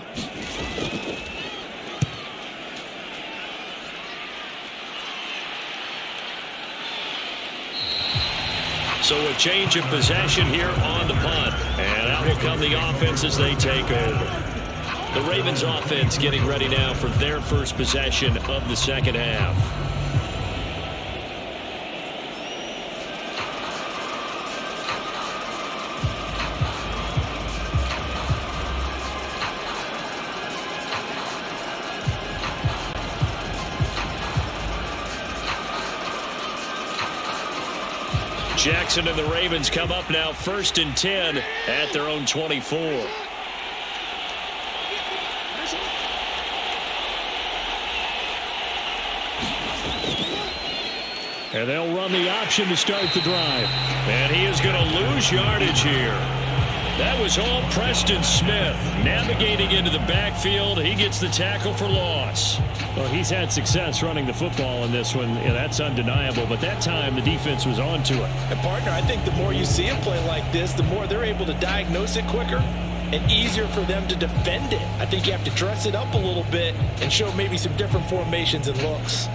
So a change of possession here on the punt. And out will come the offense as they take over. The Ravens offense getting ready now for their first possession of the second half. Jackson and the Ravens come up now 1st and 10 at their own 24. And they'll run the option to start the drive. And he is going to lose yardage here. That was all Preston Smith navigating into the backfield. He gets the tackle for loss. Well, he's had success running the football in this one. Yeah, that's undeniable. But that time, the defense was on to it. And, partner, I think the more you see him play like this, the more they're able to diagnose it quicker and easier for them to defend it. I think you have to dress it up a little bit and show maybe some different formations and looks.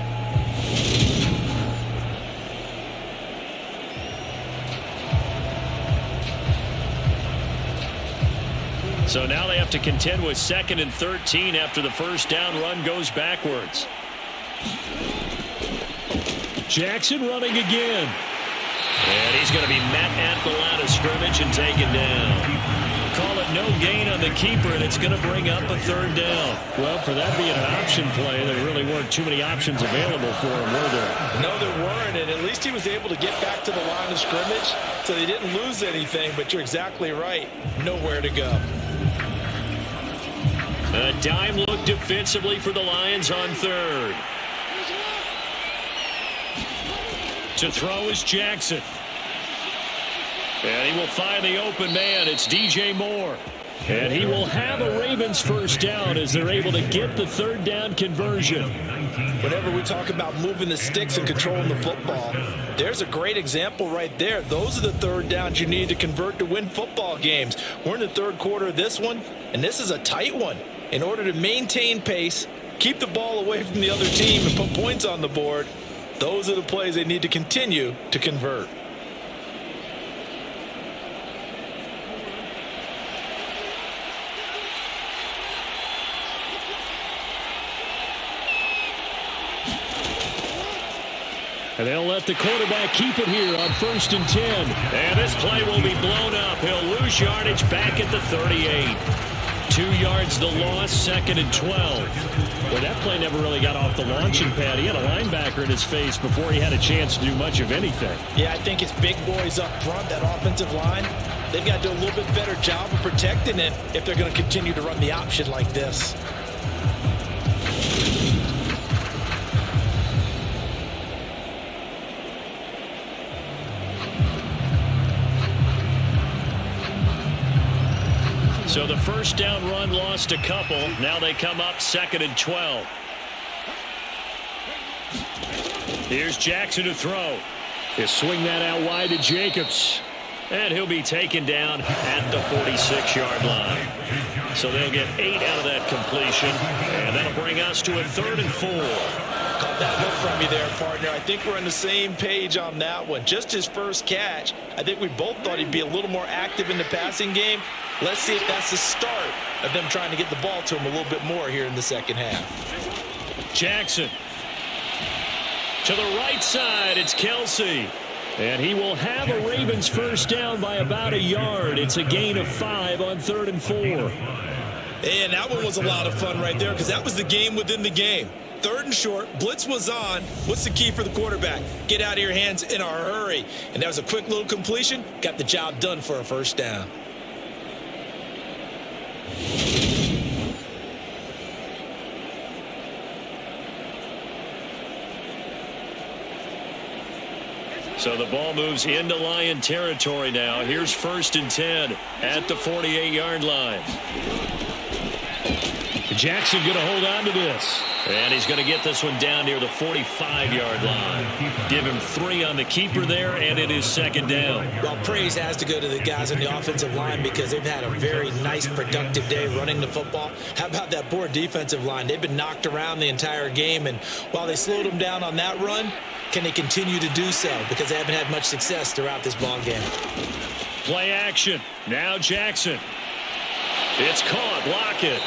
So now they have to contend with 2nd and 13 after the first down run goes backwards. Jackson running again. And he's going to be met at the line of scrimmage and taken down. call it no gain on the keeper, and it's going to bring up a third down. Well, for that being an option play, there really weren't too many options available for him, were there? No, there weren't, and at least he was able to get back to the line of scrimmage, so they didn't lose anything, but you're exactly right. Nowhere to go. A dime look defensively for the Lions on third. To throw is Jackson. And he will find the open man. It's DJ Moore. And he will have a Ravens first down as they're able to get the third down conversion. Whenever we talk about moving the sticks and controlling the football, there's a great example right there. Those are the third downs you need to convert to win football games. We're in the third quarter of this one, and this is a tight one. In order to maintain pace, keep the ball away from the other team, and put points on the board, those are the plays they need to continue to convert. And they'll let the quarterback keep it here on 1st and 10. And this play will be blown up. He'll lose yardage back at the 38. 2 yards the loss, 2nd and 12. Well, that play never really got off the launching pad. He had a linebacker in his face before he had a chance to do much of anything. Yeah, I think it's big boys up front, that offensive line. They've got to do a little bit better job of protecting it if they're going to continue to run the option like this. So the first down run lost a couple. Now they come up 2nd and 12. Here's Jackson to throw. He'll swing that out wide to Jacobs. And he'll be taken down at the 46-yard line. So they'll get 8 out of that completion. And that'll bring us to a 3rd and 4. Caught that look from you there, partner. I think we're on the same page on that one. Just his first catch. I think we both thought he'd be a little more active in the passing game. Let's see if that's the start of them trying to get the ball to him a little bit more here in the second half. Jackson. To the right side, it's Kelsey. And he will have a Ravens first down by about a yard. It's a gain of 5 on 3rd and 4. And that one was a lot of fun right there because that was the game within the game. 3rd and short, blitz was on. What's the key for the quarterback? Get out of your hands in a hurry. And that was a quick little completion. Got the job done for a first down. So the ball moves into Lion territory now. Here's 1st and 10 at the 48-yard line. Jackson going to hold on to this. And he's going to get this one down near the 45-yard line. Give him 3 on the keeper there, and it is 2nd down. Well, praise has to go to the guys on the offensive line because they've had a very nice, productive day running the football. How about that poor defensive line? They've been knocked around the entire game, and while they slowed them down on that run, can they continue to do so? Because they haven't had much success throughout this ball game. Play action. Now Jackson. It's caught. Block it.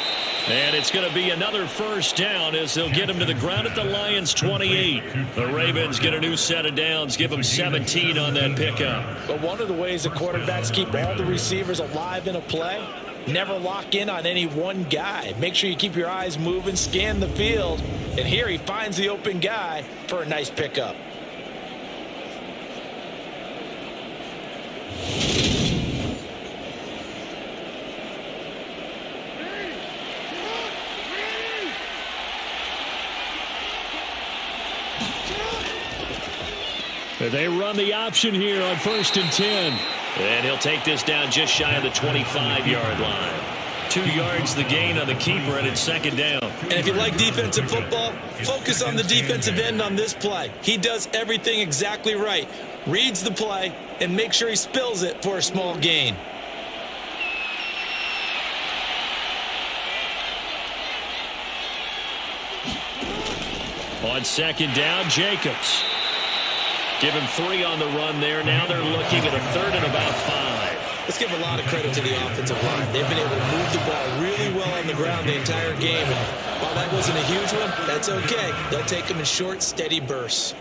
And it's going to be another first down as they'll get him to the ground at the Lions' 28. The Ravens get a new set of downs, give them 17 on that pickup. But one of the ways the quarterbacks keep all the receivers alive in a play, never lock in on any one guy. Make sure you keep your eyes moving, scan the field, and here he finds the open guy for a nice pickup. They run the option here on 1st and 10. And he'll take this down just shy of the 25-yard line. 2 yards the gain on the keeper, and it's 2nd down. And if you like defensive football, focus on the defensive end on this play. He does everything exactly right. Reads the play and makes sure he spills it for a small gain. On 2nd down, Jacobs. Give him 3 on the run there. Now they're looking at a 3rd and about 5. Let's give a lot of credit to the offensive line. They've been able to move the ball really well on the ground the entire game. And while that wasn't a huge one, that's okay. They'll take them in short, steady bursts.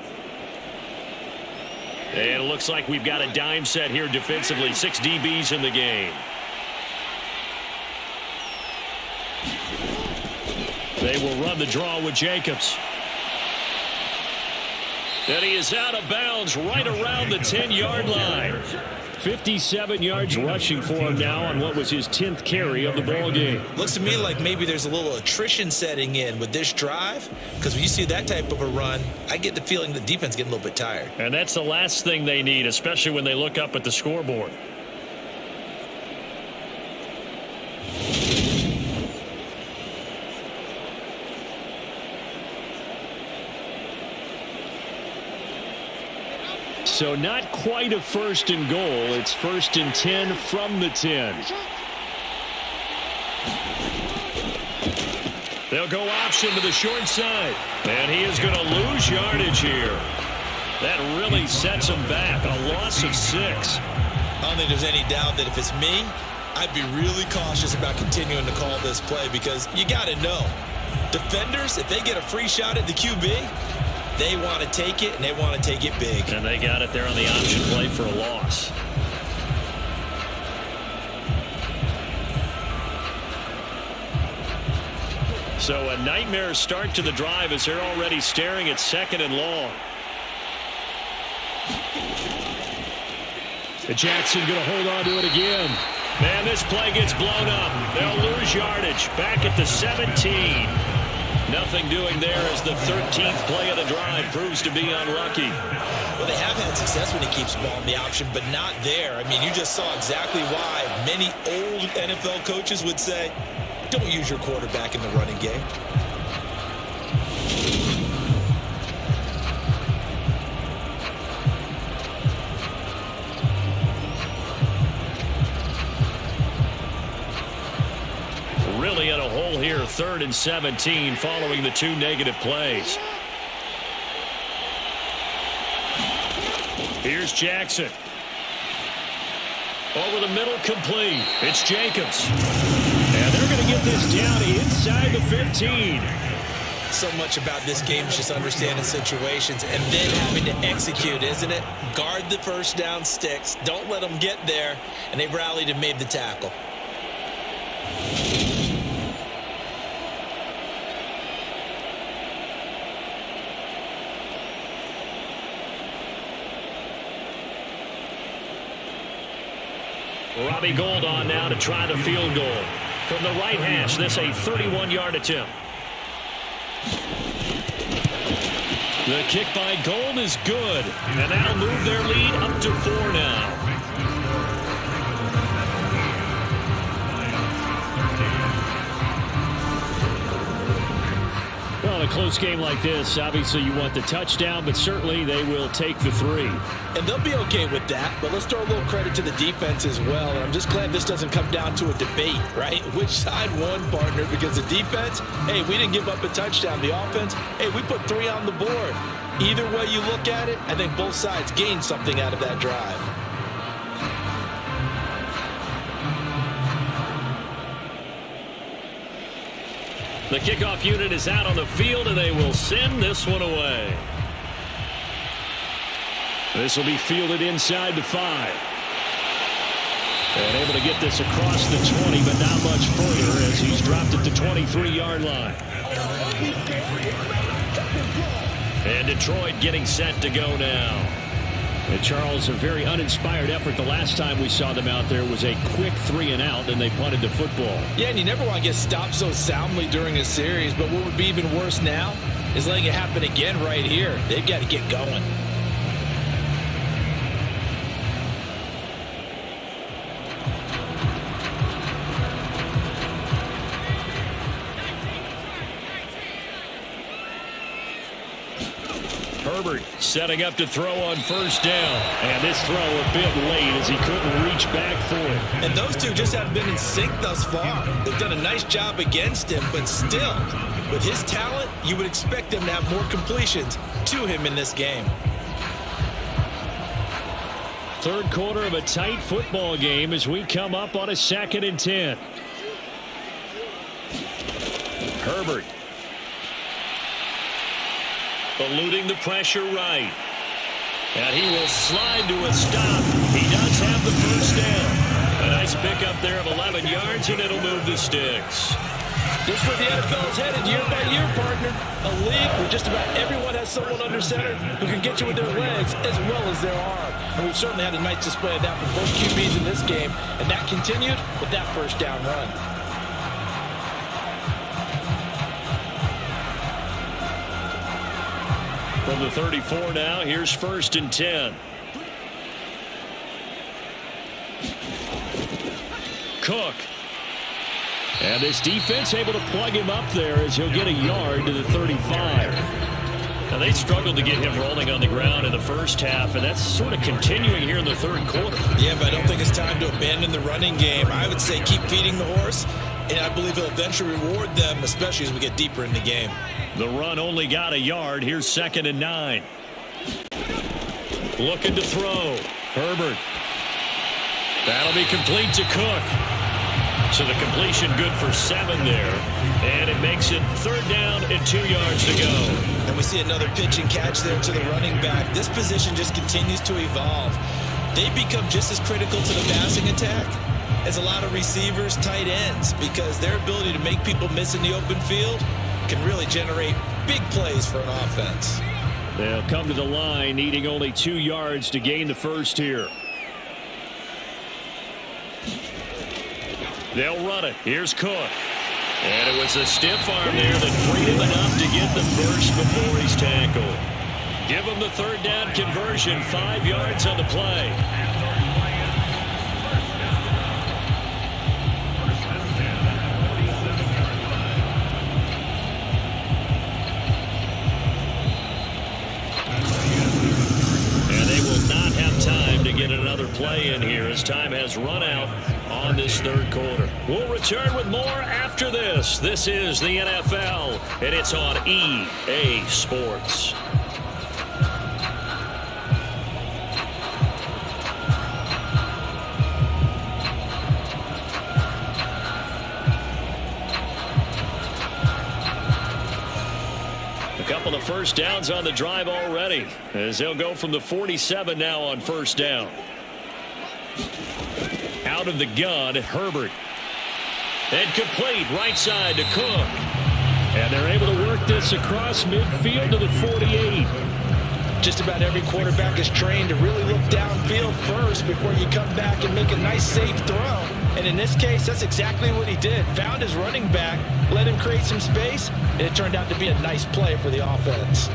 And it looks like we've got a dime set here defensively. 6 DBs in the game. They will run the draw with Jacobs. And he is out of bounds right around the 10-yard line. 57 yards rushing for him now on what was his 10th carry of the ball game. Looks to me like maybe there's a little attrition setting in with this drive, because when you see that type of a run, I get the feeling the defense getting a little bit tired. And that's the last thing they need, especially when they look up at the scoreboard. So not quite a first and goal. It's 1st and 10 from the 10. They'll go option to the short side. And he is going to lose yardage here. That really sets him back. A loss of 6. I don't think there's any doubt that if it's me, I'd be really cautious about continuing to call this play, because you got to know, defenders, if they get a free shot at the QB, they want to take it, and they want to take it big. And they got it there on the option play for a loss. So a nightmare start to the drive as they're already staring at 2nd and long. Jackson going to hold on to it again. Man, this play gets blown up. They'll lose yardage. Back at the 17. Nothing doing there as the 13th play of the drive proves to be unlucky. Well, they have had success when he keeps the ball in the option, but not there. I mean, you just saw exactly why many old NFL coaches would say, don't use your quarterback in the running game. Really in a hole here, 3rd and 17 following the 2 negative plays. Here's Jackson. Over the middle, complete. It's Jacobs. And they're going to get this down inside the 15. So much about this game is just understanding situations and then having to execute, isn't it? Guard the first down sticks. Don't let them get there. And they rallied and made the tackle. Robbie Gould on now to try the field goal. From the right hash, this a 31-yard attempt. The kick by Gould is good, and that'll move their lead up to 4 now. Well, in a close game like this, obviously you want the touchdown, but certainly they will take the 3. And they'll be okay with that, but let's throw a little credit to the defense as well. And I'm just glad this doesn't come down to a debate, right? Which side won, partner? Because the defense, hey, we didn't give up a touchdown. The offense, hey, we put 3 on the board. Either way you look at it, I think both sides gained something out of that drive. The kickoff unit is out on the field, and they will send this one away. This will be fielded inside the 5. And able to get this across the 20, but not much further as he's dropped at the 23-yard line. And Detroit getting set to go now. And Charles, a very uninspired effort. The last time we saw them out there was a quick 3 and out, and they punted the football. Yeah, and you never want to get stopped so soundly during a series, but what would be even worse now is letting it happen again right here. They've got to get going. Herbert setting up to throw on first down. And this throw a bit late as he couldn't reach back for it. And those two just haven't been in sync thus far. They've done a nice job against him, but still, with his talent, you would expect them to have more completions to him in this game. Third quarter of a tight football game as we come up on a 2nd and 10. Herbert. Eluding the pressure right. And he will slide to a stop. He does have the first down. A nice pickup there of 11 yards, and it'll move the sticks. This is where the NFL is headed year by year, partner. A league where just about everyone has someone under center who can get you with their legs as well as their arm. And we've certainly had a nice display of that from both QBs in this game, and that continued with that first down run. From the 34 now, here's 1st and 10. Cook. And this defense able to plug him up there as he'll get a yard to the 35. Now they struggled to get him rolling on the ground in the first half, and that's sort of continuing here in the third quarter. Yeah, but I don't think it's time to abandon the running game. I would say keep feeding the horse, and I believe he'll eventually reward them, especially as we get deeper in the game. The run only got a yard. Here's 2nd and 9. Looking to throw. Herbert. That'll be complete to Cook. So the completion good for 7 there. And it makes it 3rd down and 2 yards to go. And we see another pitch and catch there to the running back. This position just continues to evolve. They become just as critical to the passing attack as a lot of receivers, tight ends, because their ability to make people miss in the open field can really generate big plays for an offense. They'll come to the line needing only 2 yards to gain the first here. They'll run it. Here's Cook. And it was a stiff arm there that freed him enough to get the burst before he's tackled. Give him the 3rd down conversion, 5 yards on the play. And they will not have time to get another play in here as time has run out on this 3rd quarter. We'll return with more after this. This is the NFL, and it's on EA Sports. A couple of first downs on the drive already, as they'll go from the 47 now on 1st down. Out of the gun, Herbert. And complete right side to Cook. And they're able to work this across midfield to the 48. Just about every quarterback is trained to really look downfield first before you come back and make a nice, safe throw. And in this case, that's exactly what he did. Found his running back, let him create some space, and it turned out to be a nice play for the offense.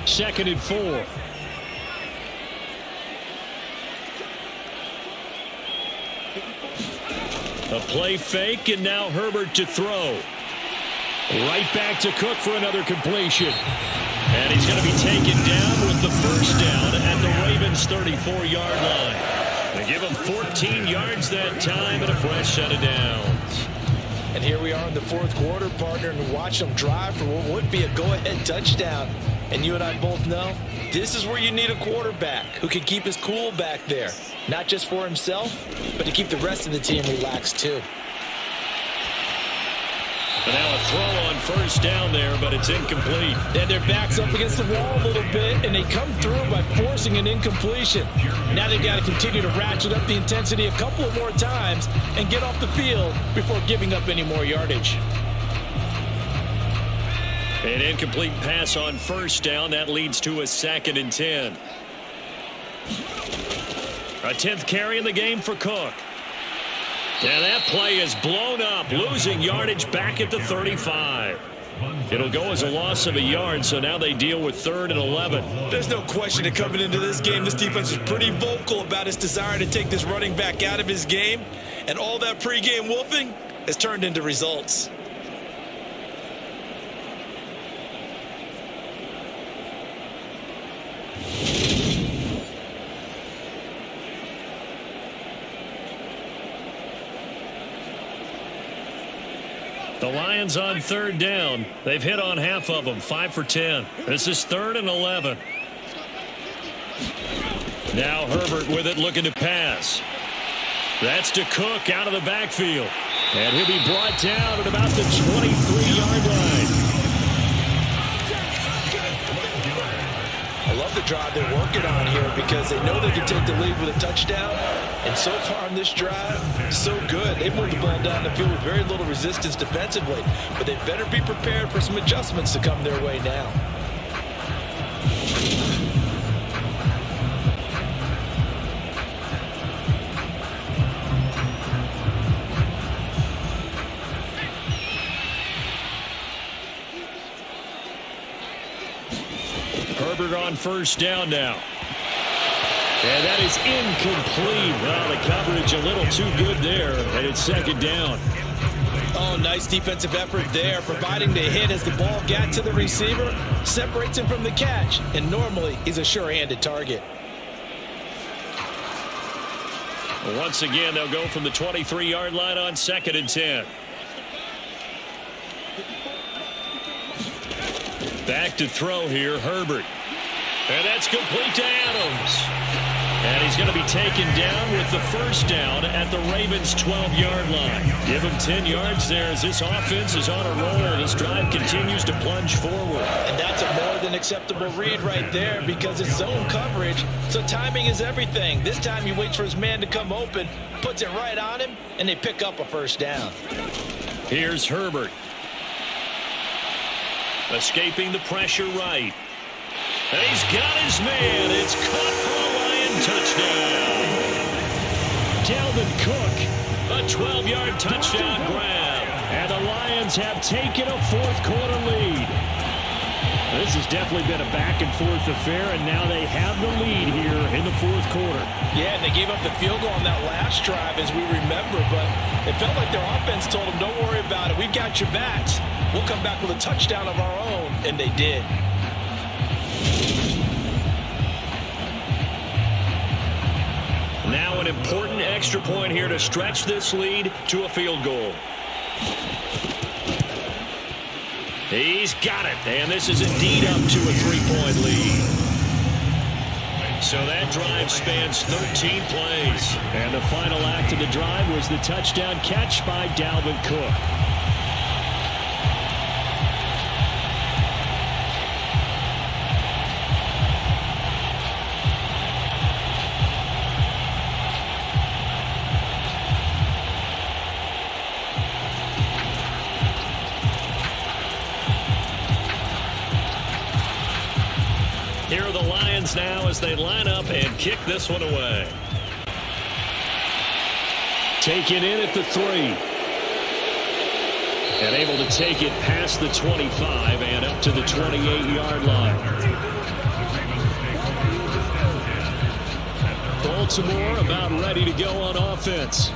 Second and 4. A play fake, and now Herbert to throw. Right back to Cook for another completion. And he's going to be taken down with the first down at the Ravens' 34-yard line. They give him 14 yards that time and a fresh set of downs. And here we are in the 4th quarter, partner, and watch them drive for what would be a go-ahead touchdown. And you and I both know this is where you need a quarterback who can keep his cool back there. Not just for himself, but to keep the rest of the team relaxed too. But now a throw on 1st down there, but it's incomplete. And their back's up against the wall a little bit, and they come through by forcing an incompletion. Now they've got to continue to ratchet up the intensity a couple of more times and get off the field before giving up any more yardage. An incomplete pass on 1st down. That leads to a 2nd and 10. A 10th carry in the game for Cook. And that play is blown up, losing yardage back at the 35. It'll go as a loss of a yard, so now they deal with 3rd and 11. There's no question that coming into this game, this defense is pretty vocal about its desire to take this running back out of his game. And all that pregame wolfing has turned into results. The Lions on 3rd down. They've hit on half of them, 5 for 10. This is 3rd and 11. Now Herbert with it, looking to pass. That's to Cook out of the backfield. And he'll be brought down at about the 23-yard line. I love the drive they're working on here because they know they can take the lead with a touchdown. And so far on this drive, so good. They moved the ball down the field with very little resistance defensively. But they better be prepared for some adjustments to come their way now. Herbert on first down now. And that is incomplete. Well, the coverage a little too good there, and it's second down. Oh, nice defensive effort there, providing the hit as the ball got to the receiver, separates him from the catch, and normally he's a sure-handed target. Once again, they'll go from the 23-yard line on 2nd and 10. Back to throw here, Herbert. And that's complete to Adams. And he's going to be taken down with the first down at the Ravens' 12-yard line. Give him 10 yards there as this offense is on a roll. This drive continues to plunge forward. And that's a more than acceptable read right there because it's zone coverage, so timing is everything. This time he waits for his man to come open, puts it right on him, and they pick up a first down. Here's Herbert. Escaping the pressure right. And he's got his man. It's caught for a Lion touchdown. Dalvin Cook, a 12-yard touchdown grab. And the Lions have taken a fourth-quarter lead. This has definitely been a back-and-forth affair, and now they have the lead here in the fourth quarter. Yeah, and they gave up the field goal on that last drive, as we remember, but it felt like their offense told them, don't worry about it. We've got your backs. We'll come back with a touchdown of our own, and they did. Now an important extra point here to stretch this lead to a field goal. He's got it, and this is indeed up to a 3-point lead. So that drive spans 13 plays. And the final act of the drive was the touchdown catch by Dalvin Cook. Here are the Lions now as they line up and kick this one away. Taken in at the 3. And able to take it past the 25 and up to the 28-yard line. Baltimore about ready to go on offense.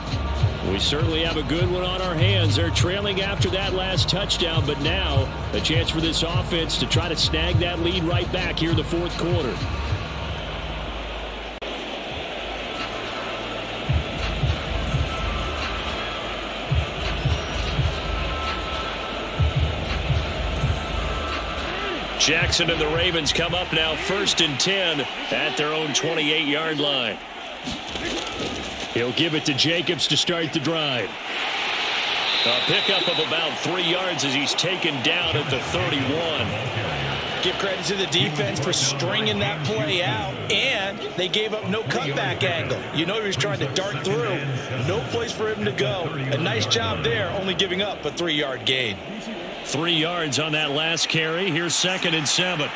We certainly have a good one on our hands. They're trailing after that last touchdown, but now a chance for this offense to try to snag that lead right back here in the fourth quarter. Jackson and the Ravens come up now 1st and 10 at their own 28-yard line. He'll give it to Jacobs to start the drive. A pickup of about 3 yards as he's taken down at the 31. Give credit to the defense for stringing that play out, and they gave up no cutback angle. You know he was trying to dart through. No place for him to go. A nice job there, only giving up a 3-yard gain. 3 yards on that last carry. Here's 2nd and 7.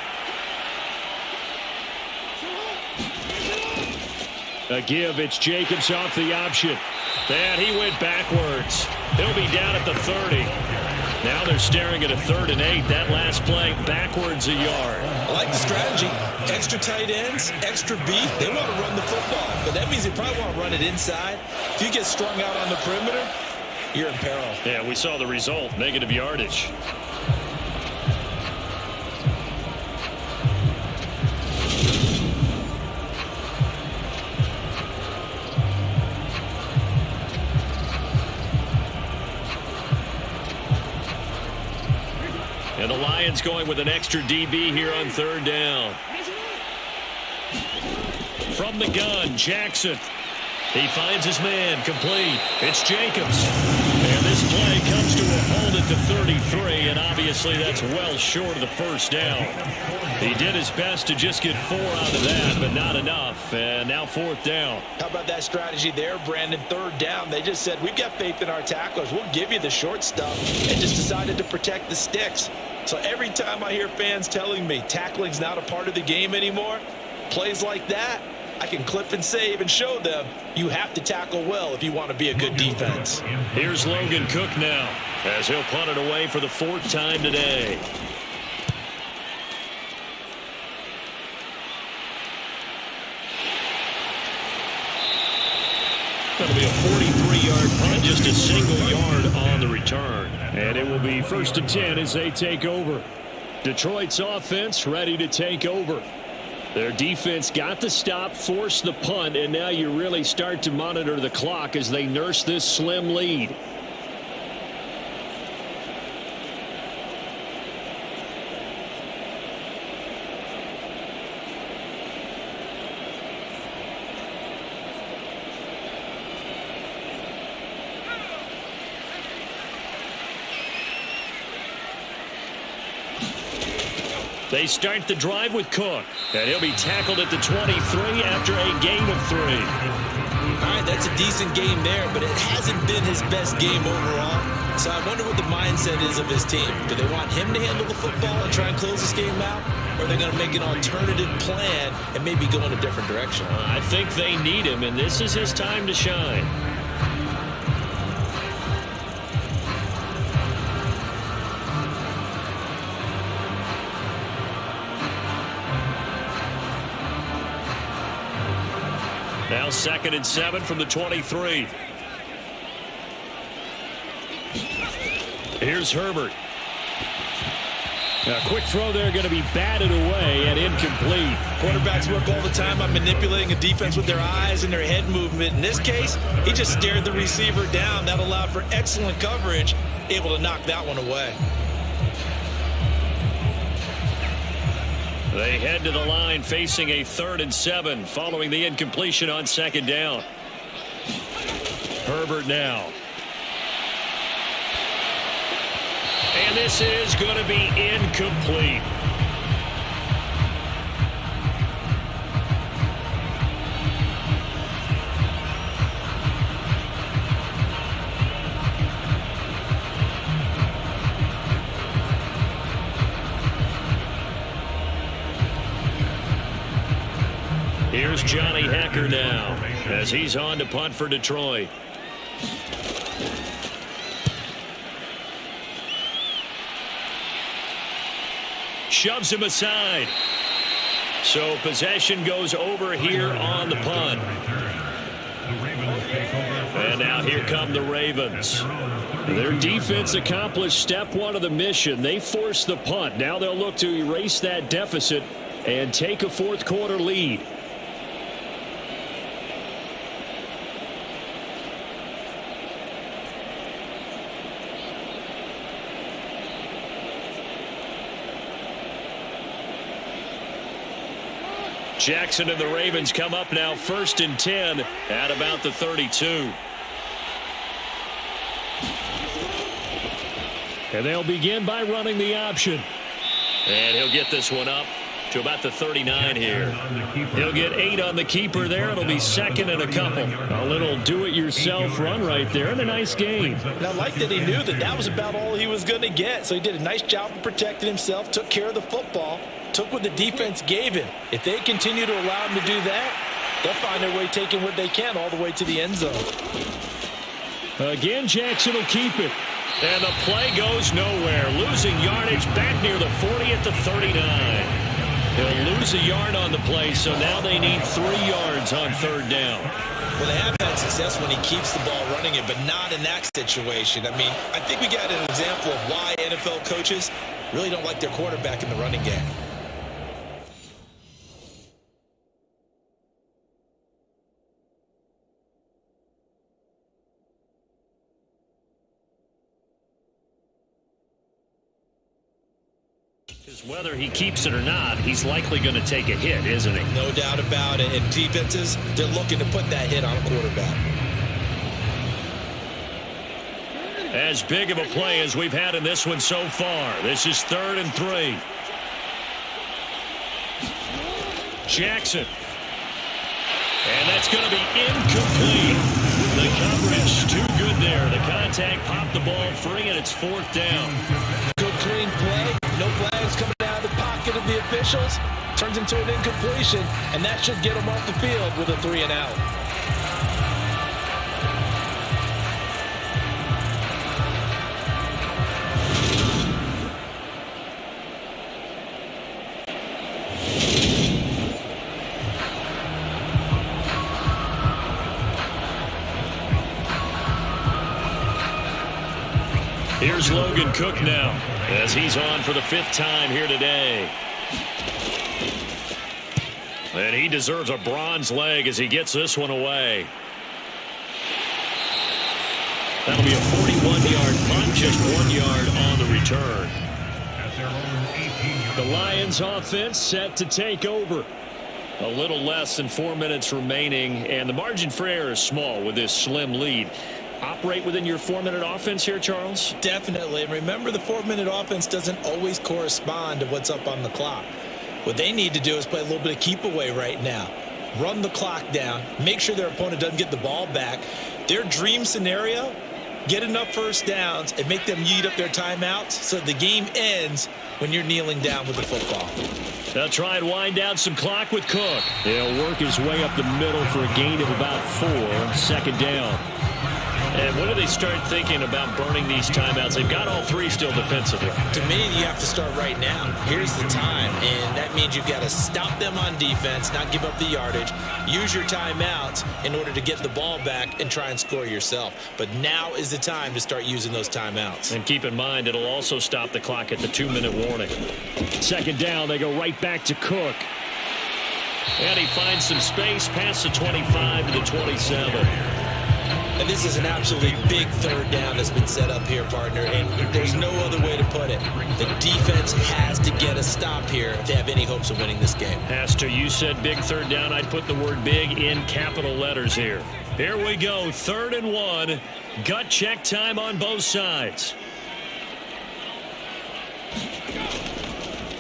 A give, it's Jacobs off the option. And he went backwards. He'll be down at the 30. Now they're staring at a 3rd and 8. That last play backwards a yard. I like the strategy. Extra tight ends, extra beef. They want to run the football, but that means they probably want to run it inside. If you get strung out on the perimeter, you're in peril. Yeah, we saw the result, negative yardage. And the Lions going with an extra DB here on 3rd down. From the gun, Jackson. He finds his man, complete. It's Jacobs. And this play comes to a holding at the 33, and obviously that's well short of the first down. He did his best to just get 4 out of that, but not enough. And now 4th down. How about that strategy there, Brandon? 3rd down. They just said, we've got faith in our tacklers. We'll give you the short stuff, and just decided to protect the sticks. So every time I hear fans telling me tackling's not a part of the game anymore, plays like that, I can clip and save and show them you have to tackle well if you want to be a good defense. Here's Logan Cook now as he'll punt it away for the 4th time today. That'll be a 43-yard punt, just a single yard on the return. And it will be 1st and 10 as they take over. Detroit's offense ready to take over. Their defense got the stop, forced the punt, and now you really start to monitor the clock as they nurse this slim lead. They start the drive with Cook, and he'll be tackled at the 23 after a gain of 3. All right, that's a decent game there, but it hasn't been his best game overall. So I wonder what the mindset is of his team. Do they want him to handle the football and try and close this game out? Or are they going to make an alternative plan and maybe go in a different direction? I think they need him, and this is his time to shine. Now 2nd and 7 from the 23. Here's Herbert. A quick throw there, going to be batted away and incomplete. Quarterbacks work all the time on manipulating a defense with their eyes and their head movement. In this case, he just stared the receiver down. That allowed for excellent coverage, able to knock that one away. They head to the line facing a 3rd and 7 following the incompletion on 2nd down. Herbert now. And this is going to be incomplete. Here's Johnny Hecker now as he's on to punt for Detroit. Shoves him aside. So possession goes over here on the punt. And now here come the Ravens. Their defense accomplished step 1 of the mission. They forced the punt. Now they'll look to erase that deficit and take a 4th quarter lead. Jackson and the Ravens come up now 1st and 10 at about the 32. And they'll begin by running the option. And he'll get this one up to about the 39 here. He'll get 8 on the keeper there. It'll be 2nd and a couple. A little do-it-yourself run right there and a nice game. And I like that he knew that that was about all he was going to get. So he did a nice job of protecting himself, took care of the football, took what the defense gave him. If they continue to allow him to do that, they'll find their way taking what they can all the way to the end zone. Again, Jackson will keep it. And the play goes nowhere. Losing yardage back near the 40 at the 39. He'll lose a yard on the play, so now they need 3 yards on 3rd down. Well, they have had success when he keeps the ball running it, but not in that situation. I mean, I think we got an example of why NFL coaches really don't like their quarterback in the running game. Whether he keeps it or not, he's likely going to take a hit, isn't he? No doubt about it. And defenses, they're looking to put that hit on a quarterback. As big of a play as we've had in this one so far. This is 3rd and 3. Jackson. And that's going to be incomplete. The coverage too good there. The contact popped the ball free, and it's 4th down. Good clean play. No flags coming out of the pocket of the officials. Turns into an incompletion, and that should get them off the field with a 3 and out. Here's Logan Cook now as he's on for the 5th time here today. And he deserves a bronze leg as he gets this one away. That'll be a 41-yard punt, just 1 yard on the return. The Lions offense set to take over. A little less than 4 minutes remaining, and the margin for error is small with this slim lead. Operate within your 4-minute offense here, Charles? Definitely. And remember, the 4-minute offense doesn't always correspond to what's up on the clock. What they need to do is play a little bit of keep away right now. Run the clock down. Make sure their opponent doesn't get the ball back. Their dream scenario, get enough first downs and make them eat up their timeouts so the game ends when you're kneeling down with the football. They'll try and wind down some clock with Cook. He'll work his way up the middle for a gain of about 4. 2nd down. And when do they start thinking about burning these timeouts? They've got all 3 still defensively. To me, you have to start right now. Here's the time, and that means you've got to stop them on defense, not give up the yardage, use your timeouts in order to get the ball back and try and score yourself. But now is the time to start using those timeouts. And keep in mind, it'll also stop the clock at the 2-minute warning. 2nd down, they go right back to Cook. And he finds some space past the 25 to the 27. And this is an absolutely big 3rd down that's been set up here, partner, and there's no other way to put it. The defense has to get a stop here if they have any hopes of winning this game. Pastor, you said big 3rd down. I'd put the word big in capital letters here. Here we go, 3rd and 1. Gut check time on both sides.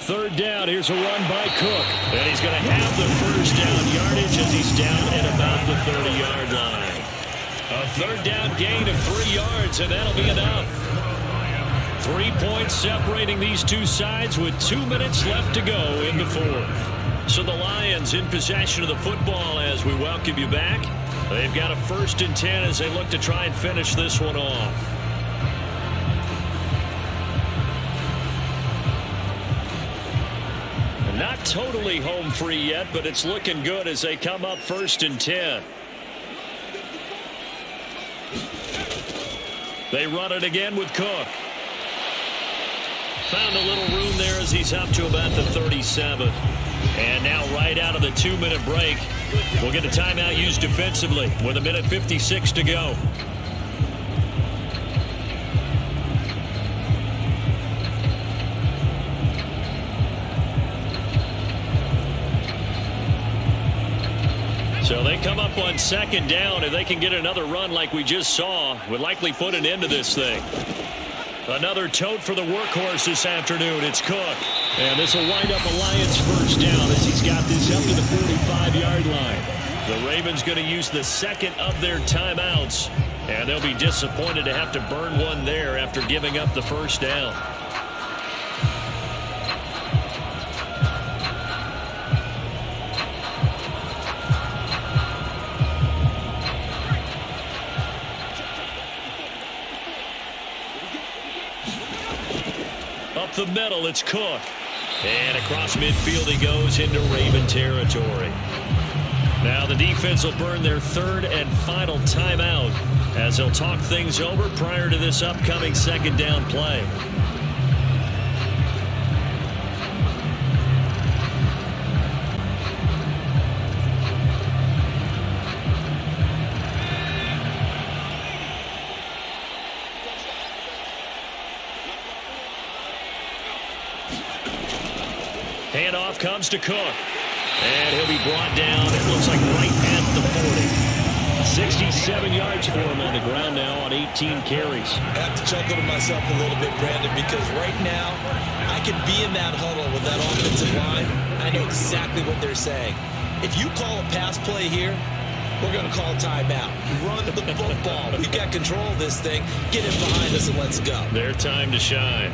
3rd down, here's a run by Cook. And he's going to have the first down yardage as he's down at about the 30-yard line. A 3rd down gain of 3 yards, and that'll be enough. 3 points separating these two sides with 2 minutes left to go in the 4th. So the Lions in possession of the football as we welcome you back. They've got a 1st and 10 as they look to try and finish this one off. Not totally home free yet, but it's looking good as they come up 1st and 10. They run it again with Cook. Found a little room there as he's up to about the 37. And now right out of the 2-minute break, we'll get a timeout used defensively with 1:56 to go. So they come up on 2nd down. If they can get another run like we just saw, would likely put an end to this thing. Another tote for the workhorse this afternoon. It's Cook. And this will wind up a Lions 1st down as he's got this up to the 45-yard line. The Ravens going to use the 2nd of their timeouts. And they'll be disappointed to have to burn one there after giving up the 1st down. Up the middle, it's Cook. And across midfield he goes into Raven territory. Now the defense will burn their 3rd and final timeout as they'll talk things over prior to this upcoming 2nd down play. Handoff comes to Cook. And he'll be brought down, it looks like right at the 40. 67 yards for him on the ground now on 18 carries. I have to chuckle to myself a little bit, Brandon, because right now I can be in that huddle with that offensive line. I know exactly what they're saying. If you call a pass play here, we're going to call timeout. Run the football. We've got control of this thing. Get it behind us and let's go. Their time to shine.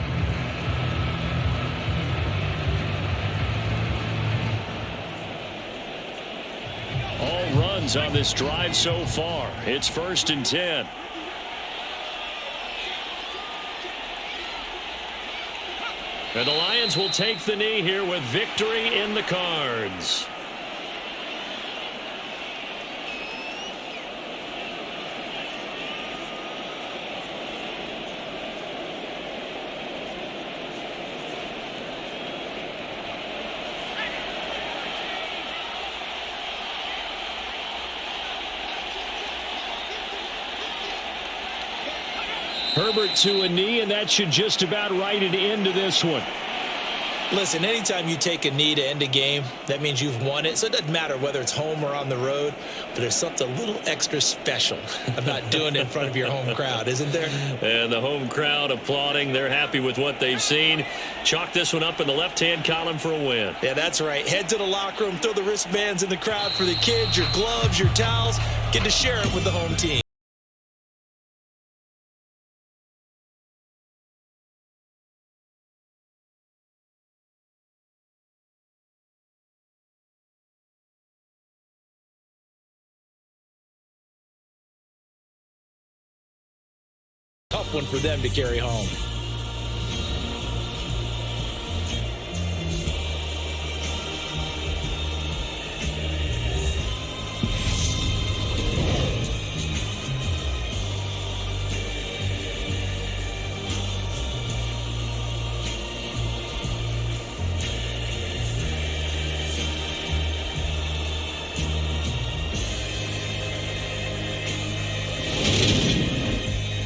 All runs on this drive so far. It's 1st and 10. And the Lions will take the knee here with victory in the cards. Herbert to a knee, and that should just about write it into this one. Listen, anytime you take a knee to end a game, that means you've won it. So it doesn't matter whether it's home or on the road, but there's something a little extra special about doing it in front of your home crowd, isn't there? And the home crowd applauding. They're happy with what they've seen. Chalk this one up in the left-hand column for a win. Yeah, that's right. Head to the locker room, throw the wristbands in the crowd for the kids, your gloves, your towels. Get to share it with the home team. Tough one for them to carry home.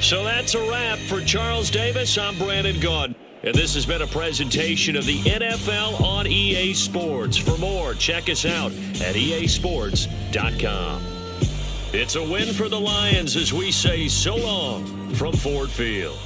So that's a wrap for Charles Davis. I'm Brandon Gaudin. And this has been a presentation of the NFL on EA Sports. For more, check us out at easports.com. It's a win for the Lions as we say so long from Ford Field.